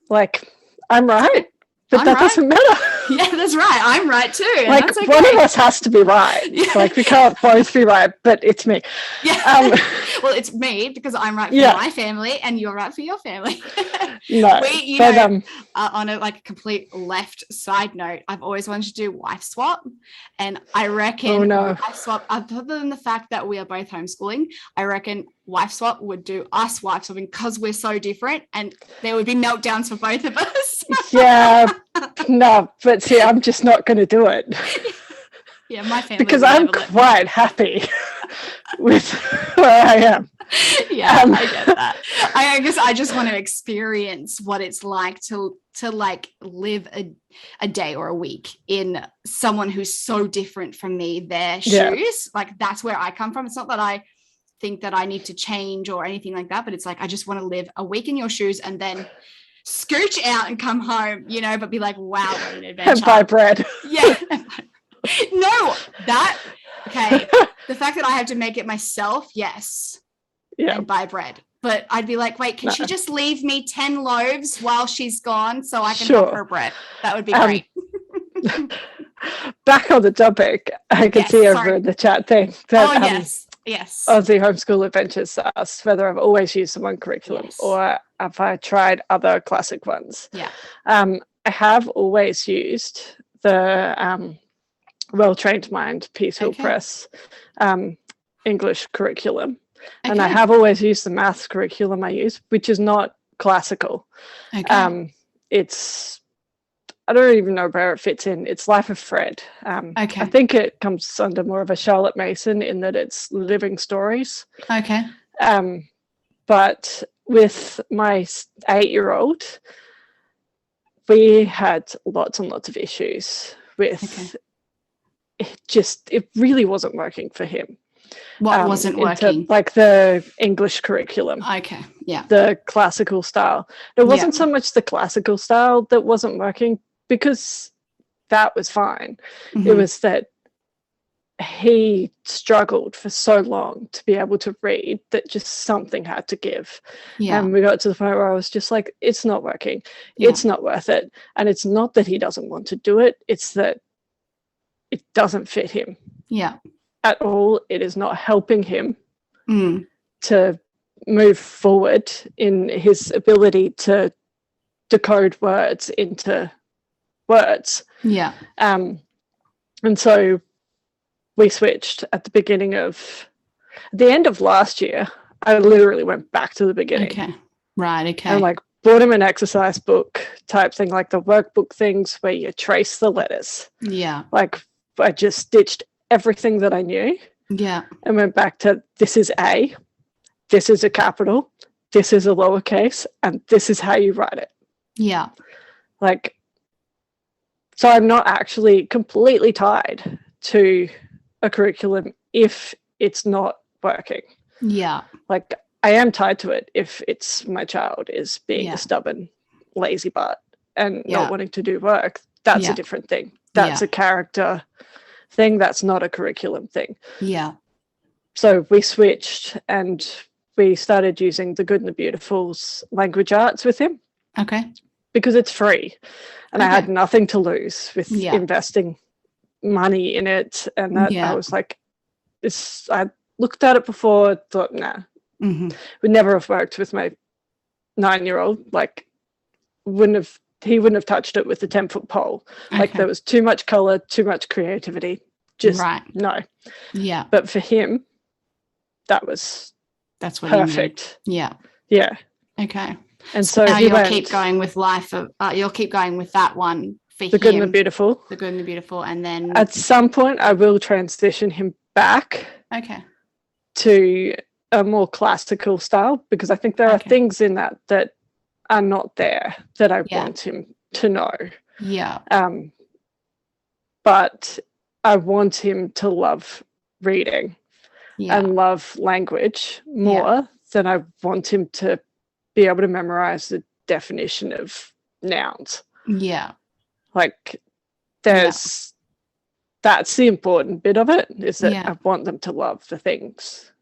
Like, I'm right, but that doesn't matter. Yeah, that's right. I'm right too. And like, that's okay. One of us has to be right. Like, we can't both be right, but it's me. Yeah. Well, it's me because I'm right for my family and you're right for your family. No, on a complete left side note, I've always wanted to do wife swap, and I reckon wife swap, other than the fact that we are both homeschooling, I reckon wife swap would do us wife swapping because we're so different, and there would be meltdowns for both of us. No, but see, I'm just not going to do it. Yeah, my family. Because I'm quite happy with where I am. Yeah, I get that. I guess I just want to experience what it's like to like live a day or a week in someone who's so different from me, their shoes. Like, that's where I come from. It's not that I think that I need to change or anything like that, but it's like, I just want to live a week in your shoes and then scooch out and come home, but be like, wow, what an adventure. And buy bread. Yeah. No, okay. The fact that I have to make it myself, yes. Yeah. And buy bread. But I'd be like, wait, can she just leave me 10 loaves while she's gone so I can have her bread? That would be great. Back on the topic, I can see over in the chat thing that yes. Aussie Homeschool Adventures asked whether I've always used the one curriculum or have I tried other classic ones. Yeah. I have always used the Well-Trained Mind Peace Hill Press English curriculum. Okay. And I have always used the maths curriculum I use, which is not classical. Okay. It's, I don't even know where it fits in. It's Life of Fred. I think it comes under more of a Charlotte Mason in that it's living stories. Okay. But with my 8-year-old, we had lots and lots of issues with it really wasn't working for him. What wasn't working? Like the English curriculum. Okay, yeah. The classical style. It wasn't so much the classical style that wasn't working, because that was fine. Mm-hmm. It was that he struggled for so long to be able to read that just something had to give. Yeah. And we got to the point where I was just like, it's not working. Yeah. It's not worth it. And it's not that he doesn't want to do it. It's that it doesn't fit him. Yeah. At all. It is not helping him to move forward in his ability to decode words into words. Yeah. And so we switched at the end of last year. I literally went back to the beginning. Okay. Right. Okay. And like bought him an exercise book type thing, like the workbook things where you trace the letters. Yeah. Like I just ditched everything that I knew. Yeah. And went back to, this is A, this is a capital, this is a lowercase, and this is how you write it. Yeah. Like, so I'm not actually completely tied to a curriculum if it's not working. Yeah. Like, I am tied to it if it's my child is being Yeah. a stubborn, lazy butt and Yeah. not wanting to do work. That's Yeah. a different thing. That's Yeah. a character thing. That's not a curriculum thing. Yeah. So we switched and we started using the Good and the Beautiful's language arts with him. Okay. Because it's free. And I had nothing to lose with investing money in it. And that I was like, I looked at it before, thought, nah, would never have worked with my 9-year-old. Like, he wouldn't have touched it with a 10-foot pole. Like, there was too much color, too much creativity. Just no. Yeah. But for him, that's what perfect. Yeah. Yeah. Okay. And so now you'll keep going with you'll keep going with that one for the Good and the Beautiful. The Good and the Beautiful, and then at some point I will transition him back. Okay. To a more classical style, because I think there are things in that are not there that I want him to know. Yeah. But I want him to love reading and love language more than I want him to be able to memorize the definition of nouns. Yeah. Like, that's the important bit of it, is that I want them to love the things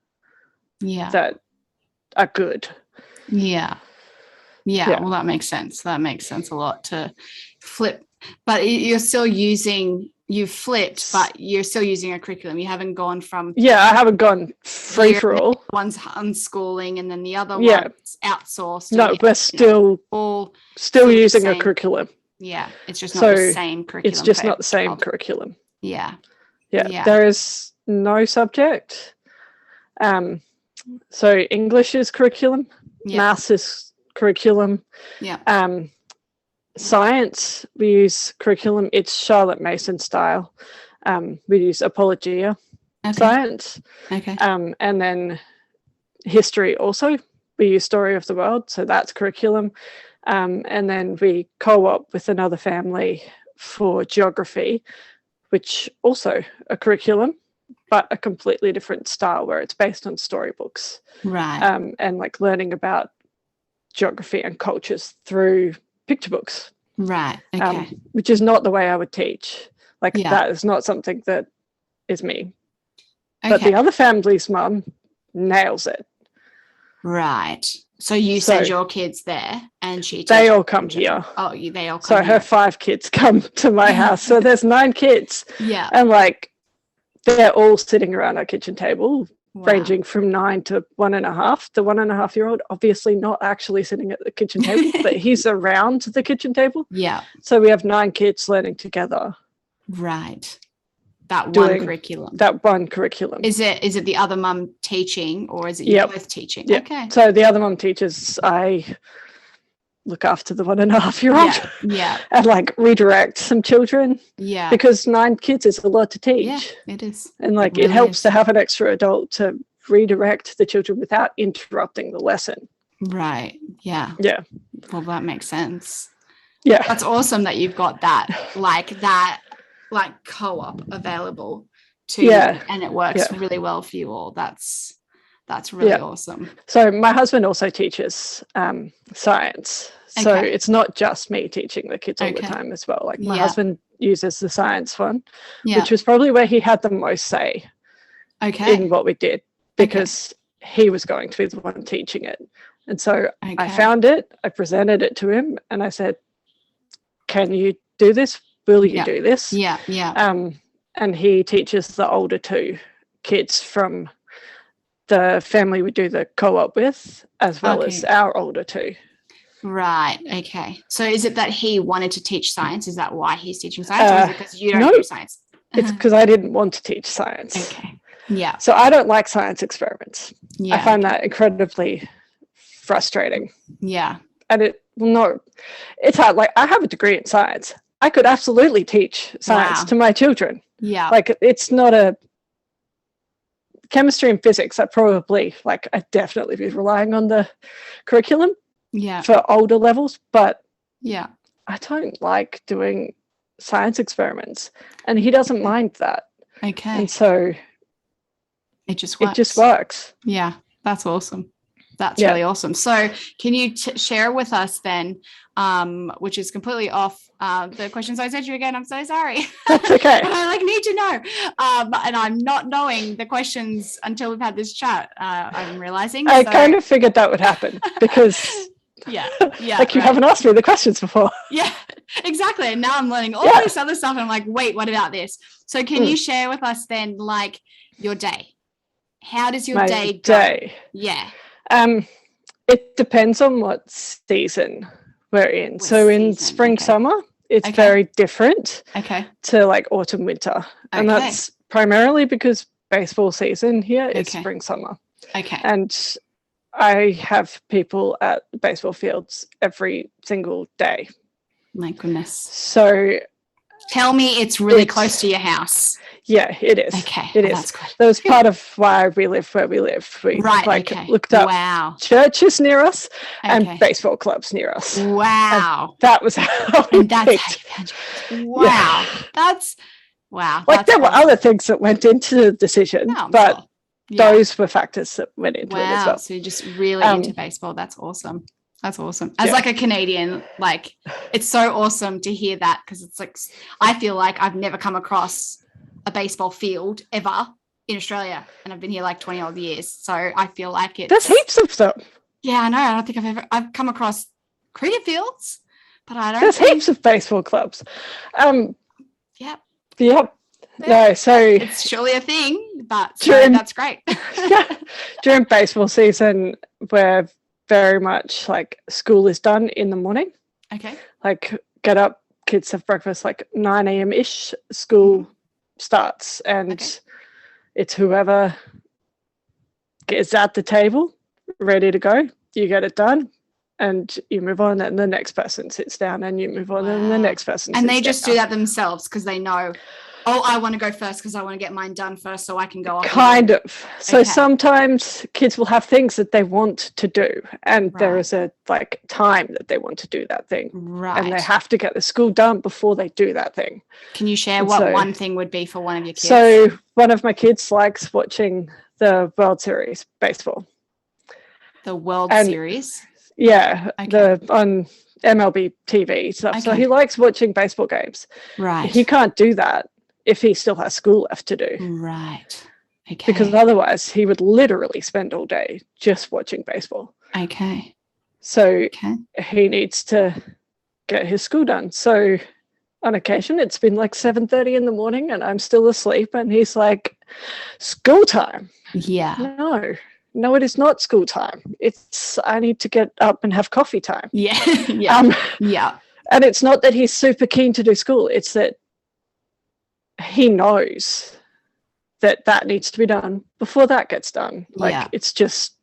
that are good. Yeah. Well, that makes sense. That makes sense a lot to flip. But you're still you've flipped, but you're still using a curriculum. You haven't gone from... Yeah, I haven't gone free for all. One's unschooling and then the other one's outsourced. No, we're still using a curriculum. Yeah, it's just not the same curriculum. It's just not the same curriculum. Yeah. There is no subject. So English is curriculum, maths is curriculum. Science, we use curriculum. It's Charlotte Mason style. We use Apologia science. Okay. And then history also. We use Story of the World, so that's curriculum. And then we co-op with another family for geography, which also a curriculum, but a completely different style where it's based on storybooks. Right. And like learning about geography and cultures through picture books. Right. Okay. Which is not the way I would teach. Like that is not something that is me. Okay. But the other family's mum nails it. Right. So you send your kids there and they all come here. Oh, they all come so here. Her 5 kids come to my house. So there's 9 kids. Yeah. And like they're all sitting around our kitchen table, ranging from 9 to 1.5. The 1.5-year-old obviously not actually sitting at the kitchen table, but he's around the kitchen table. Yeah. So we have 9 kids learning together. Right. That one curriculum. Is it the other mum teaching, or is it you both teaching? Yep. Okay. So the other mum teaches. I look after the 1.5-year-old. Yeah. And like redirect some children. Yeah. Because 9 kids is a lot to teach. Yeah, it is. And like it helps to have an extra adult to redirect the children without interrupting the lesson. Right. Yeah. Yeah. Well, that makes sense. Yeah. That's awesome that you've got that co-op available to you, and it works really well for you all. That's really awesome. So my husband also teaches science. So it's not just me teaching the kids all the time as well. Like my husband uses the science one, which was probably where he had the most say in what we did, because he was going to be the one teaching it. And so I found it, I presented it to him, and I said, can you do this? Will you do this? Yeah. And he teaches the older 2 kids from the family we do the co-op with, as well as our older 2. Right. Okay. So is it that he wanted to teach science? Is that why he's teaching science? Or is it because you don't do science? It's because I didn't want to teach science. Okay. Yeah. So I don't like science experiments. Yeah. I find that incredibly frustrating. Yeah. And it's hard. Like I have a degree in science. I could absolutely teach science to my children. Yeah. Like it's not a chemistry and physics. I'd definitely be relying on the curriculum for older levels, but I don't like doing science experiments, and he doesn't mind that. Okay. And so it just works. It just works. Yeah. That's awesome. That's really awesome. So can you share with us then, which is completely off the questions I said to you again, I'm so sorry. That's okay. But I need to know. And I'm not knowing the questions until we've had this chat, I'm realizing. I kind of figured that would happen because yeah, like you haven't asked me the questions before. Yeah, exactly. And now I'm learning all this other stuff and I'm like, wait, what about this? So can you share with us then like your day? How does your day go? Yeah. It depends on what season we're in. In spring, summer, it's very different to like autumn, winter. And that's primarily because baseball season here is spring, summer. And I have people at the baseball fields every single day. My goodness. So tell me it's really close to your house. Yeah, it is. Okay. It is. That's good. That was part of why we live where we live. We looked up churches near us and baseball clubs near us. Wow. And that was how we picked. Wow. Yeah. That's like there were other things that went into the decision, but those were factors that went into it as well. So you're just really into baseball. That's awesome. That's awesome. As like a Canadian, like it's so awesome to hear that because it's like I feel like I've never come across a baseball field ever in Australia, and I've been here like 20 odd years. So I feel like there's heaps of stuff. Yeah, I know. I don't think I've come across cricket fields, but I don't. There's heaps of baseball clubs. Yep. No, so it's surely a thing, but that's great. During baseball season, we're very much like school is done in the morning. Okay. Like get up, kids have breakfast like 9 a.m. ish, school starts, and it's whoever gets at the table ready to go, you get it done and you move on, and the next person sits down and you move on and the next person and they just do that themselves because they know, I want to go first because I want to get mine done first so I can go off. Kind of. So sometimes kids will have things that they want to do, and there is a like time that they want to do that thing. Right. And they have to get the school done before they do that thing. Can you share what one thing would be for one of your kids? So one of my kids likes watching the World Series baseball. The World Series? Yeah. On MLB TV stuff. So he likes watching baseball games. Right. He can't do that if he still has school left to do. Right. Okay. Because otherwise he would literally spend all day just watching baseball. Okay. So he needs to get his school done. So on occasion it's been like 7:30 in the morning and I'm still asleep and he's like, school time. Yeah. No, it is not school time. It's I need to get up and have coffee time. Yeah. Yeah. And it's not that he's super keen to do school. It's that he knows that needs to be done before that gets done. Like it's just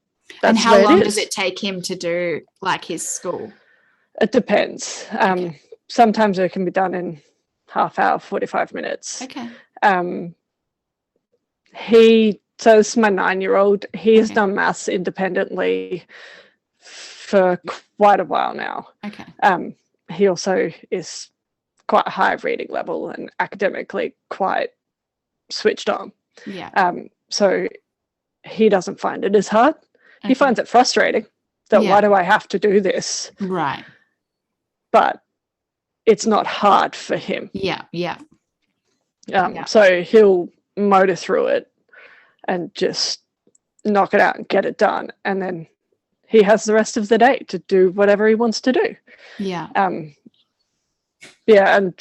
and how long does it take him to do like his school? It depends. Sometimes it can be done in half hour, 45 minutes. Okay. So this is my 9-year-old. He has done maths independently for quite a while now. Okay. He also is quite a high reading level and academically quite switched on. Yeah. So he doesn't find it as hard. He finds it frustrating that why do I have to do this? Right. But it's not hard for him. Yeah. So he'll motor through it and just knock it out and get it done. And then he has the rest of the day to do whatever he wants to do. Yeah. And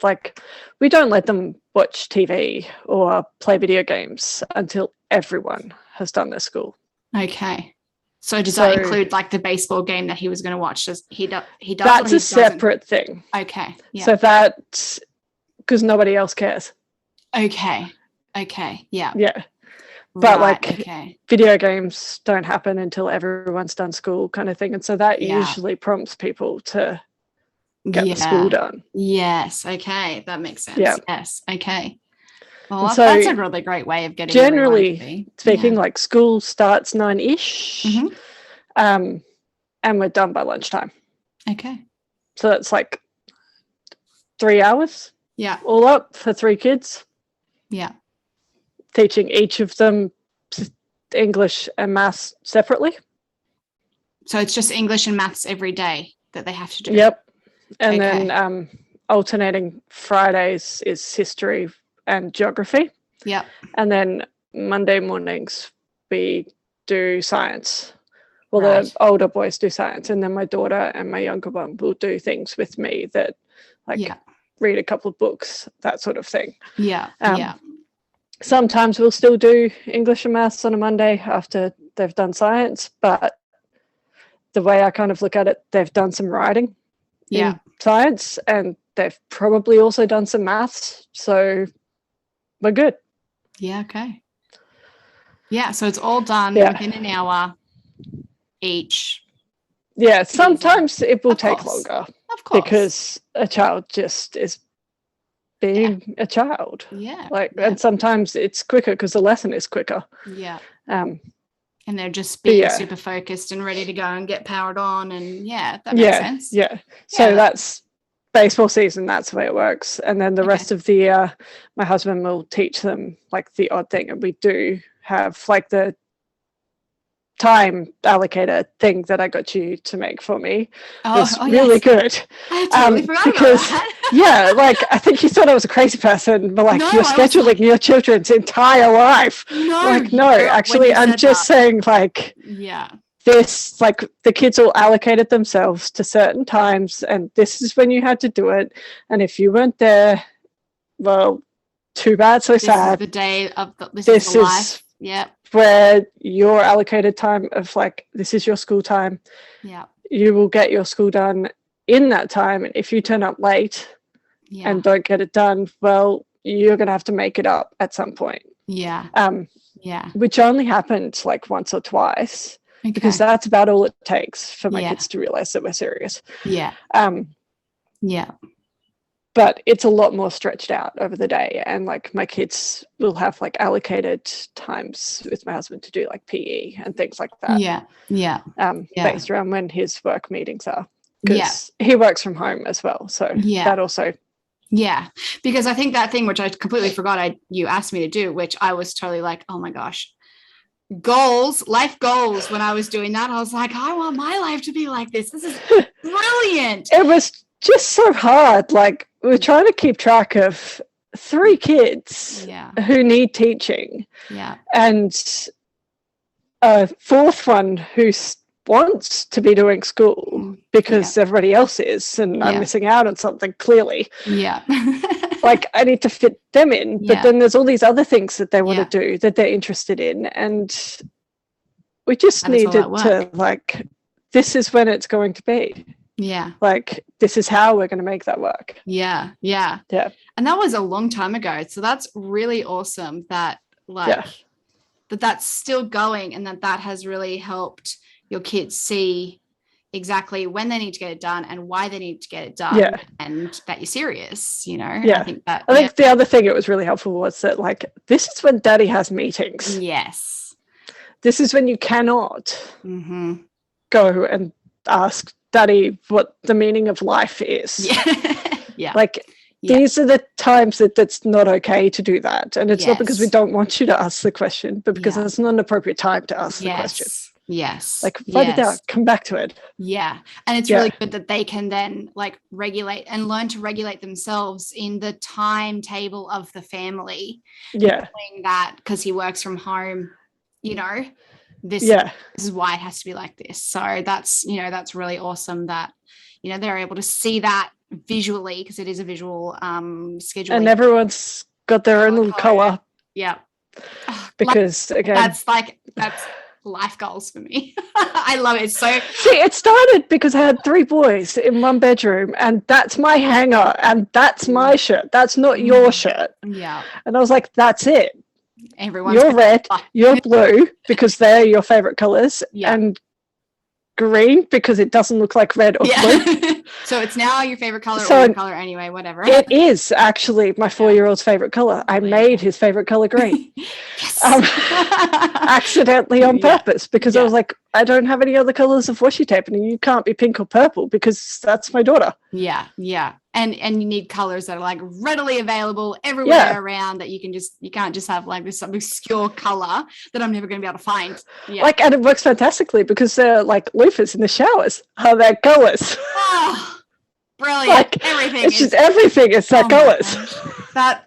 like we don't let them watch TV or play video games until everyone has done their school. Okay. So does that include like the baseball game that he was going to watch? He does. That's a separate thing. Okay. Yeah. So that's because nobody else cares. Okay. Yeah. Yeah. But video games don't happen until everyone's done school kind of thing. And so that usually prompts people to get the school done. Yes. Okay. That makes sense. Yeah. Yes. Okay. Well, that's a really great way of getting generally speaking, like school starts 9-ish and we're done by lunchtime. Okay. So that's like 3 hours. Yeah. All up for 3 kids. Yeah. Teaching each of them English and maths separately. So it's just English and maths every day that they have to do. Yep. And then alternating Fridays is history and geography. Yep. And then Monday mornings we do science. Well, Right. the older boys do science, and then my daughter and my younger one will do things with me that, like, read a couple of books, that sort of thing. Yeah. Sometimes we'll still do English and maths on a Monday after they've done science, but the way I kind of look at it, they've done some writing in science, and they've probably also done some maths, so we're good. Yeah, okay. Yeah, so it's all done within an hour each. Yeah, sometimes it will take longer. Of course. Because a child just is being a child. Yeah. And sometimes it's quicker because the lesson is quicker. Yeah. And they're just being super focused and ready to go and get powered on, and that makes sense. Yeah. So that's baseball season, that's the way it works. And then the rest of the year, my husband will teach them like the odd thing, and we do have like the time allocator thing that I got you to make for me. Was really good. I totally forgot about that. Like, I think you thought I was a crazy person, but like, you're scheduling your children's entire life. No, actually, I'm just saying, like, this, like, the kids all allocated themselves to certain times, and this is when you had to do it. And if you weren't there, well, too bad, so sad. This is the day of this is the life. Yep. Where your allocated time of, like, this is your school time. Yeah. You will get your school done in that time. And if you turn up late and don't get it done, well, you're going to have to make it up at some point. Yeah. Which only happened like once or twice, because that's about all it takes for my kids to realize that we're serious. Yeah. But it's a lot more stretched out over the day, and like my kids will have like allocated times with my husband to do like PE and things like that. Based around when his work meetings are, because he works from home as well, so that also. Because I think that thing which I completely forgot you asked me to do, which I was totally like, oh my gosh, life goals. When I was doing that, I was like, I want my life to be like this. This is brilliant. It was just so hard. Like, we're trying to keep track of 3 kids who need teaching, and a 4th one who wants to be doing school because everybody else is, and I'm missing out on something clearly. Like, I need to fit them in, but then there's all these other things that they want to do that they're interested in, and we just needed to, like, this is when it's going to be. Like, this is how we're going to make that work. And that was a long time ago, so that's really awesome that, like, that's still going, and that has really helped your kids see exactly when they need to get it done and why they need to get it done, and that you're serious, I think the other thing it was really helpful was that, like, this is when daddy has meetings. This is when you cannot go and ask daddy what the meaning of life is. Like, these are the times that's not okay to do that, and it's not because we don't want you to ask the question, but because it's not an appropriate time to ask the question. Like, find it out, come back to it. And it's really good that they can then, like, regulate and learn to regulate themselves in the timetable of the family. Knowing that because he works from home, this is why it has to be like this. So that's really awesome that they're able to see that visually, because it is a visual schedule, and everyone's got their own little color. Because, again, that's life goals for me. I love it. So it started because I had 3 boys in one bedroom, and that's my hanger, and that's my shirt, that's not your shirt. And I was like, that's it. You're red, you're blue, because they're your favorite colors, and green because it doesn't look like red or blue. So it's now your favorite color So or your color anyway, whatever. It is actually my 4-year-old's favorite color. I made his favorite color green. Yes. Accidentally on purpose because I was like, I don't have any other colors of washi tape and you can't be pink or purple because that's my daughter. Yeah. And you need colors that are like readily available everywhere around, that you can't just have like this obscure color that I'm never going to be able to find. Yeah. Like, and it works fantastically because they're like loofahs in the showers are their colors. Oh, brilliant. Like, everything. It's just everything is their colors. That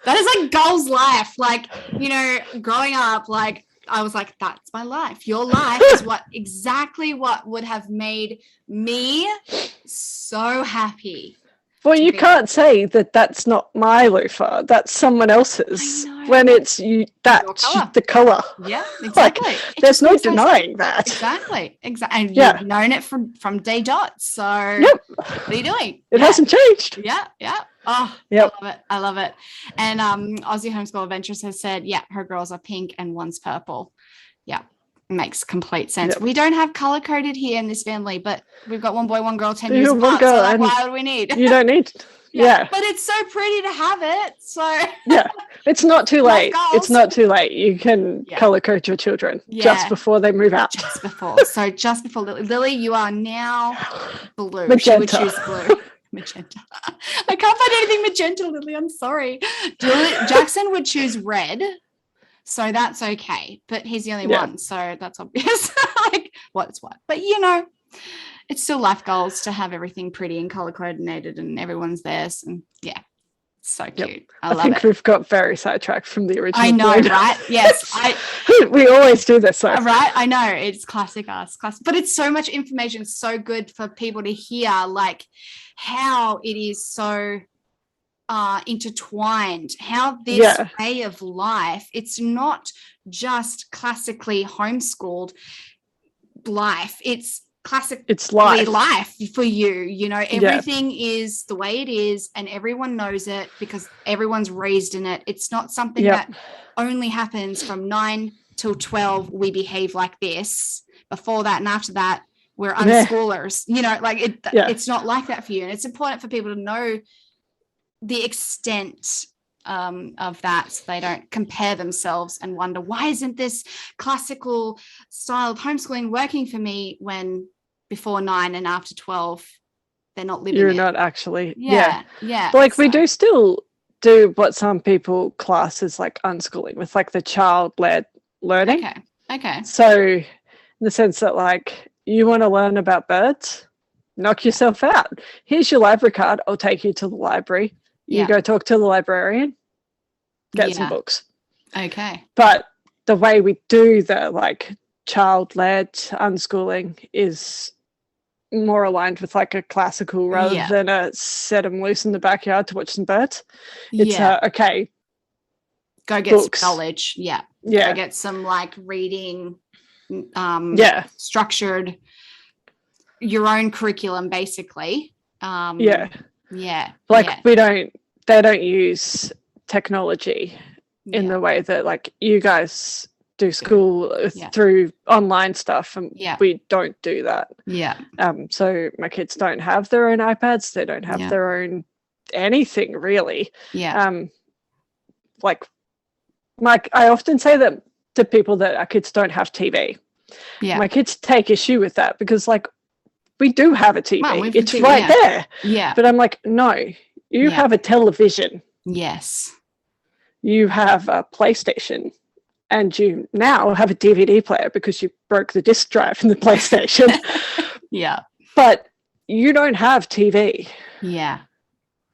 is like Gull's life. Like, you know, growing up, like I was like, that's my life. Your life is exactly what would have made me so happy. Well, you can't say that that's not my loofah. That's someone else's. When it's you, that's the color. Yeah, exactly. Like, there's no denying that. Exactly. And you've known it from day dot. So what are you doing? It hasn't changed. Yeah. Oh, I love it. And Aussie Homeschool Adventures has said, her girls are pink and one's purple. Yeah. Makes complete sense. We don't have color coded here in this family, but we've got one boy, one girl, 10 years apart. So like, why would we need? You don't need. Yeah. But it's so pretty to have it. So it's not too late. It's not too late. You can color code your children just before they move out. Just before. So just before Lily, you are now blue. Magenta. She would choose blue. Magenta. I can't find anything magenta, Lily. I'm sorry. Jackson would choose red. So that's okay, but he's the only one, so that's obvious. Like, what's what? But you know, it's still life goals to have everything pretty and color coordinated, and everyone's there. And so cute. I think we've got very sidetracked from the original. I know, right? Yes, we always do this, right? I know, it's classic us, but it's so much information, so good for people to hear, like how it is so intertwined, how this way of life, it's not just classically homeschooled life, it's life for you know, everything is the way it is and everyone knows it because everyone's raised in it. It's not something that only happens from 9 till 12 we behave like this, before that and after that we're unschoolers, you know, like it's not like that for you. And it's important for people to know the extent of that, so they don't compare themselves and wonder, why isn't this classical style of homeschooling working for me, when before 9 and after 12 they're not living You're it. not actually. Like we do still do what some people class as like unschooling, with like the child-led learning. Okay. So in the sense that, like, you want to learn about birds, knock yourself out. Here's your library card. I'll take you to the library. You go talk to the librarian, get some books. Okay. But the way we do the like child-led unschooling is more aligned with like a classical rather than a set them loose in the backyard to watch some birds. It's okay. Go get books. Some knowledge. Yeah. Go get some like reading, structured, your own curriculum basically. They don't use technology in the way that like you guys do school through online stuff, and we don't do that. So my kids don't have their own iPads, they don't have their own anything really. Like I often say that to people, that our kids don't have TV. My kids take issue with that because like, we do have a TV. Mom, it's TV, right there. But I'm like, no, you have a television. Yes. You have a PlayStation, and you now have a DVD player because you broke the disc drive in the PlayStation. But you don't have TV.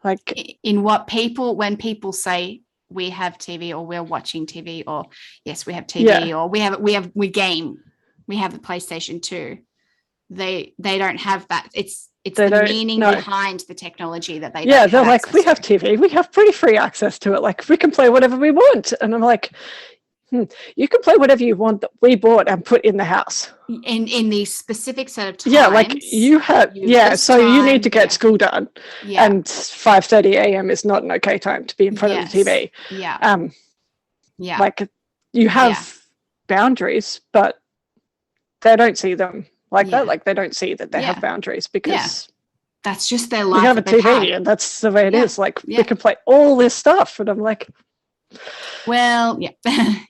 Like when people say we have TV or we're watching TV, or yes, we have TV, or we game, we have the PlayStation too. They don't have that. It's the meaning behind the technology that they don't have. They're like, we have TV, we have pretty free access to it, like we can play whatever we want. And I'm like, you can play whatever you want that we bought and put in the house in the specific set of times. Like you have so you need to get school done, and 5:30 a.m. is not an okay time to be in front of the TV. Like you have boundaries, but they don't see them like that. Like they don't see that they have boundaries because That's just their We life. have a that they've TV had. and that's the way it is. Like Yeah. we can play all this stuff. And I'm like, well, yeah.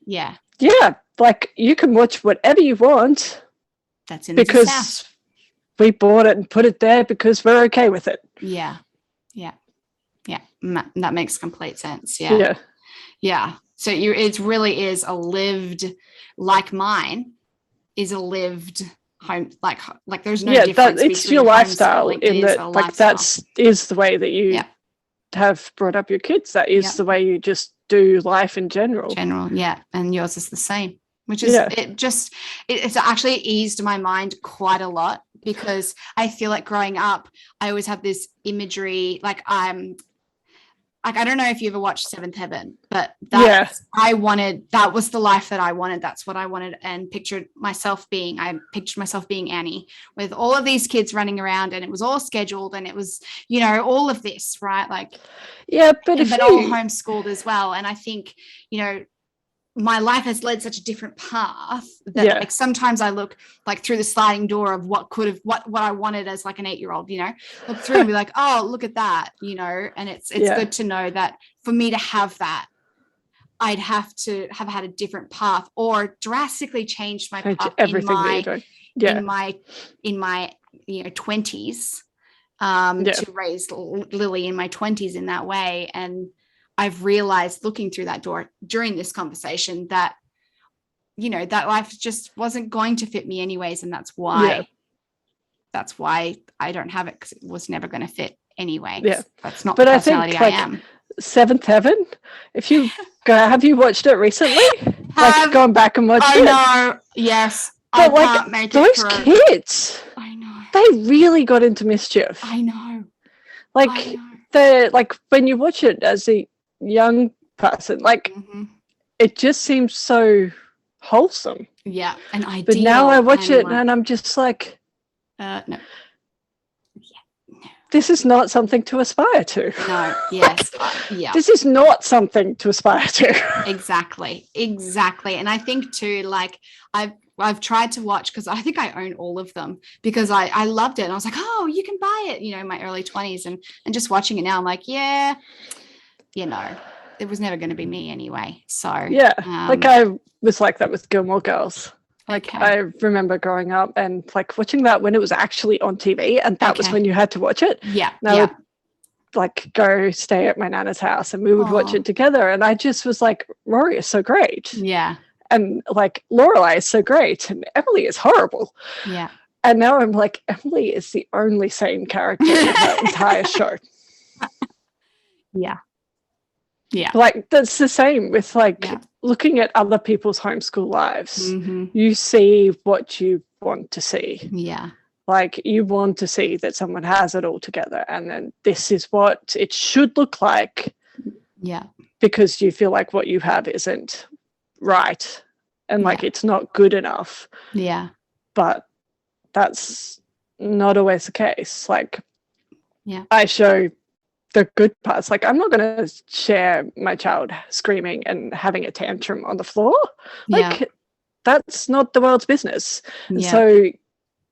Yeah. yeah, like you can watch whatever you want That's in because house. we bought it and put it there because we're okay with it. Yeah. Yeah. Yeah. That makes complete sense. Yeah. Yeah. Yeah. So it really is a lived, like mine is a lived home, like there's no difference. It's your lifestyle in that, like lifestyle. is the way that you have brought up your kids. That is the way you just do life in general. Yeah. And yours is the same, which is it's actually eased my mind quite a lot, because I feel like growing up, I always have this imagery, like I don't know if you ever watched Seventh Heaven, but that was the life that I wanted. That's what I wanted, and pictured myself being Annie with all of these kids running around, and it was all scheduled, and it was, all of this, right? Like, but all homeschooled as well. And I think, my life has led such a different path that like sometimes I look like through the sliding door of what I wanted as like an 8-year-old, look through and be like, oh, look at that, and it's good to know that for me to have that, I'd have to have had a different path or drastically changed my path in my 20s to raise Lily in my 20s in that way. And I've realized looking through that door during this conversation that, that life just wasn't going to fit me anyways. And that's why I don't have it, because it was never going to fit anyway. Yeah. That's not the personality I am. Seventh Heaven, if you have you watched it recently? Like gone back and watched it? I know. Yes. But I can't make those kids. I know. They really got into mischief. I know. Like they're like, when you watch it as a young person, like it just seems so wholesome. Yeah, and ideal. But now I watch it and I'm just like, no. This is not something to aspire to. No, yes. This is not something to aspire to. Exactly. And I think too, like I've tried to watch, because I think I own all of them, because I loved it. And I was like, oh, you can buy it, in my early 20s. And just watching it now, I'm like, yeah, it was never going to be me anyway. So like I was like that with Gilmore Girls. Like I remember growing up and like watching that when it was actually on TV, and that was when you had to watch it. Yeah. And I would like go stay at my nana's house and we would watch it together. And I just was like, Rory is so great. Yeah. And like Lorelai is so great and Emily is horrible. Yeah. And now I'm like, Emily is the only sane character in the entire show. Yeah. Yeah. Like that's the same with like looking at other people's homeschool lives. You see what you want to see. Yeah. Like you want to see that someone has it all together, and then this is what it should look like. Yeah. Because you feel like what you have isn't right and like it's not good enough. Yeah. But that's not always the case. Like I show the good parts. Like I'm not going to share my child screaming and having a tantrum on the floor. Like that's not the world's business. So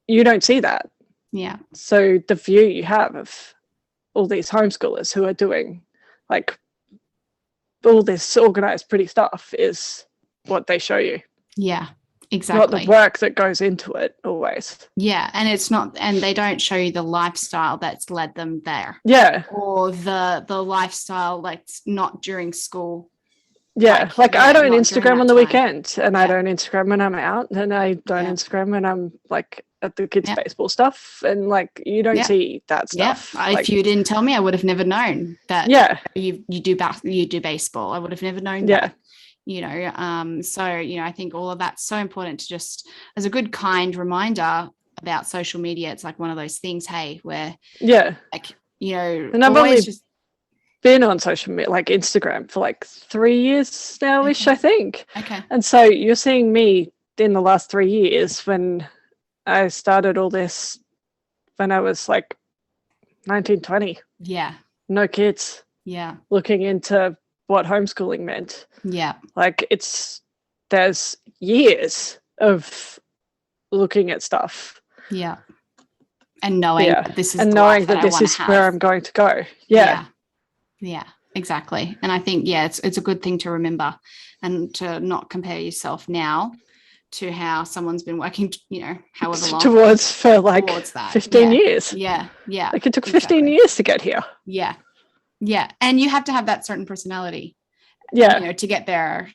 you don't see that. Yeah. So the view you have of all these homeschoolers who are doing like all this organized pretty stuff is what they show you. Yeah. Exactly. Not the work that goes into it always. Yeah. And it's not, and they don't show you the lifestyle that's led them there. Yeah. Or the lifestyle that's not during school. Yeah. Like I don't Instagram on the weekend, and I don't Instagram when I'm out, and I don't Instagram when I'm like at the kids' baseball stuff, and like you don't see that stuff. Yeah. If you didn't tell me, I would have never known that you do baseball. I would have never known that. So I think all of that's so important to just as a good kind reminder about social media. It's like one of those things, hey, where like and I've only been on social media like Instagram for like 3 years now ish, I think. And so you're seeing me in the last 3 years, when I started all this when I was like 19, 20. No kids. Looking into what homeschooling meant. Like there's years of looking at stuff. And knowing that this is and the knowing life that I this wanna is have. where I'm going to go. Yeah, exactly. And I think, it's a good thing to remember, and to not compare yourself now to how someone's been working, however long towards for like towards that. 15 years. Yeah. Like it took 15 years to get here. Yeah. And you have to have that certain personality, to get there.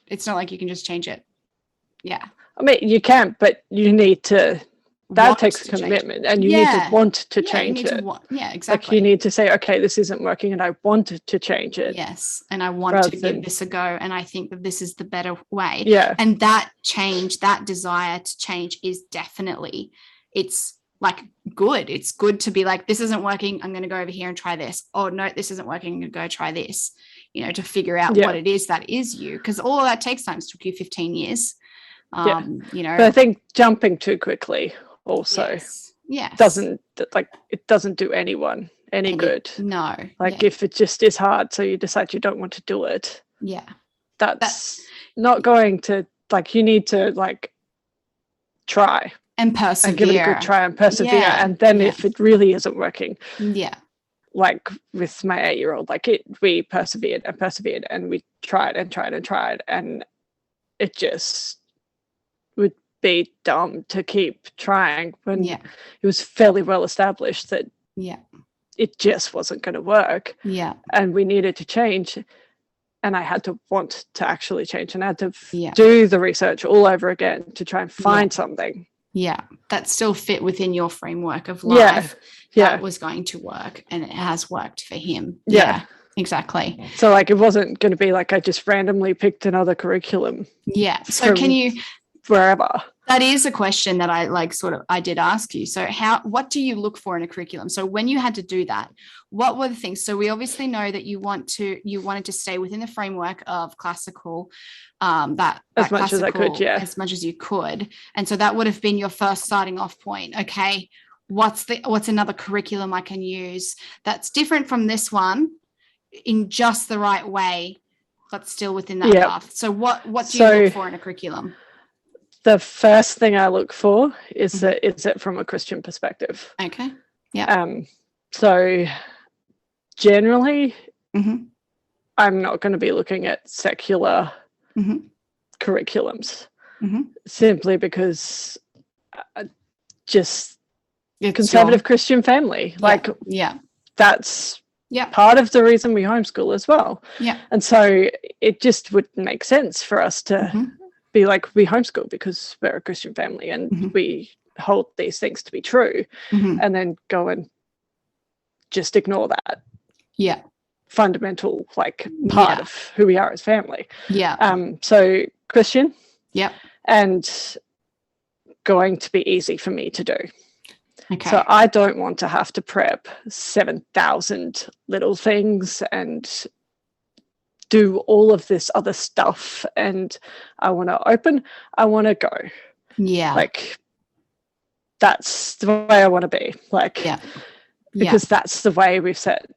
It's not like you can just change it. Yeah. I mean, you can, but you need to, that takes commitment, and you need to want to change it. Exactly. Like you need to say, okay, this isn't working and I want to change it. Yes. And I want to give this a go. And I think that this is the better way. Yeah. And that change, that desire to change is definitely, it's like good. It's good to be like, this isn't working. I'm going to go over here and try this. Oh, no, this isn't working. I'm going to go try this, to figure out what it is that is you. Because all of that takes time. It took you 15 years. But I think jumping too quickly also doesn't do anyone any good. No. Like if it just is hard, so you decide you don't want to do it. Yeah. That's not going to, like, you need to like try and persevere and give it a good try and persevere. And then if it really isn't working, like with my 8-year-old, like we persevered and we tried and it just would be dumb to keep trying when it was fairly well established that it just wasn't going to work. And we needed to change, and I had to want to actually change, and I had to do the research all over again to try and find something that still fit within your framework of life that was going to work, and it has worked for him. Exactly. So like it wasn't going to be like I just randomly picked another curriculum. So can you wherever? That is a question that I did ask you. So what do you look for in a curriculum? So when you had to do that, what were the things? So we obviously know that you wanted to stay within the framework of classical, that as much as I could, as much as you could. And so that would have been your first starting off point. Okay, what's another curriculum I can use that's different from this one in just the right way, but still within that path? So what do you look for in a curriculum? The first thing I look for is it from a Christian perspective. Okay. Yeah. So generally, I'm not going to be looking at secular curriculums simply because just conservative Christian family. That's part of the reason we homeschool as well. And so it just would make sense for us to be like, we homeschool because we're a Christian family and we hold these things to be true, and then go and just ignore that fundamental part of who we are as family. So Christian, and going to be easy for me to do. Okay. So I don't want to have to prep 7,000 little things and do all of this other stuff, and I want to go. Like that's the way I want to be. Because that's the way we've set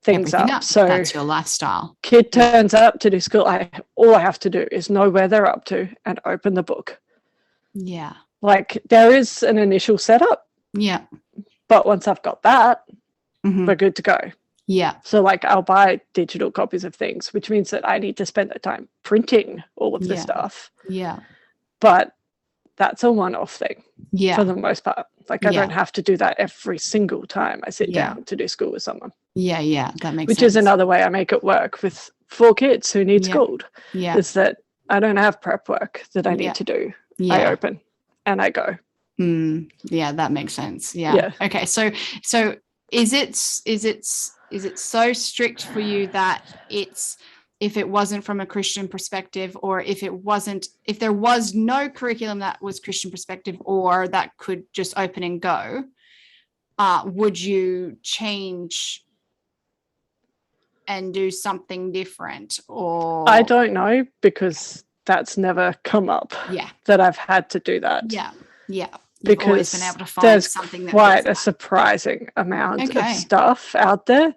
things up. So that's your lifestyle. Kid turns up to do school. All I have to do is know where they're up to and open the book. Like there is an initial setup. But once I've got that, we're good to go. So like I'll buy digital copies of things, which means that I need to spend the time printing all of the stuff. But that's a one-off thing for the most part. Like I don't have to do that every single time I sit down to do school with someone. That makes which sense. is another way I make it work with 4 kids who need schooled. Is that I don't have prep work that I need to do. I open and I go. That makes sense. Okay, so is it so strict for you that if it wasn't from a Christian perspective, or if there was no curriculum that was Christian perspective or that could just open and go, would you change and do something different? Or I don't know, because that's never come up that I've had to do that. You've always been able to find there's something quite a surprising amount of stuff out there.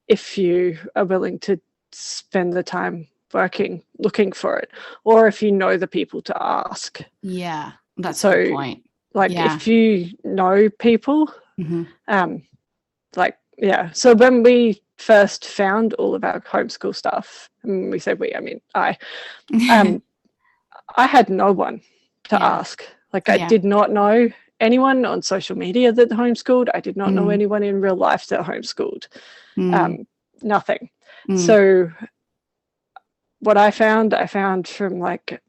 If you are willing to spend the time looking for it, or if you know the people to ask. That's a good point. Like if you know people, Mm-hmm. So when we first found all of our homeschool stuff, and we said I mean I had no one to ask. Like I did not know anyone on social media that homeschooled. I did not know anyone in real life that homeschooled. Nothing. So what I found from like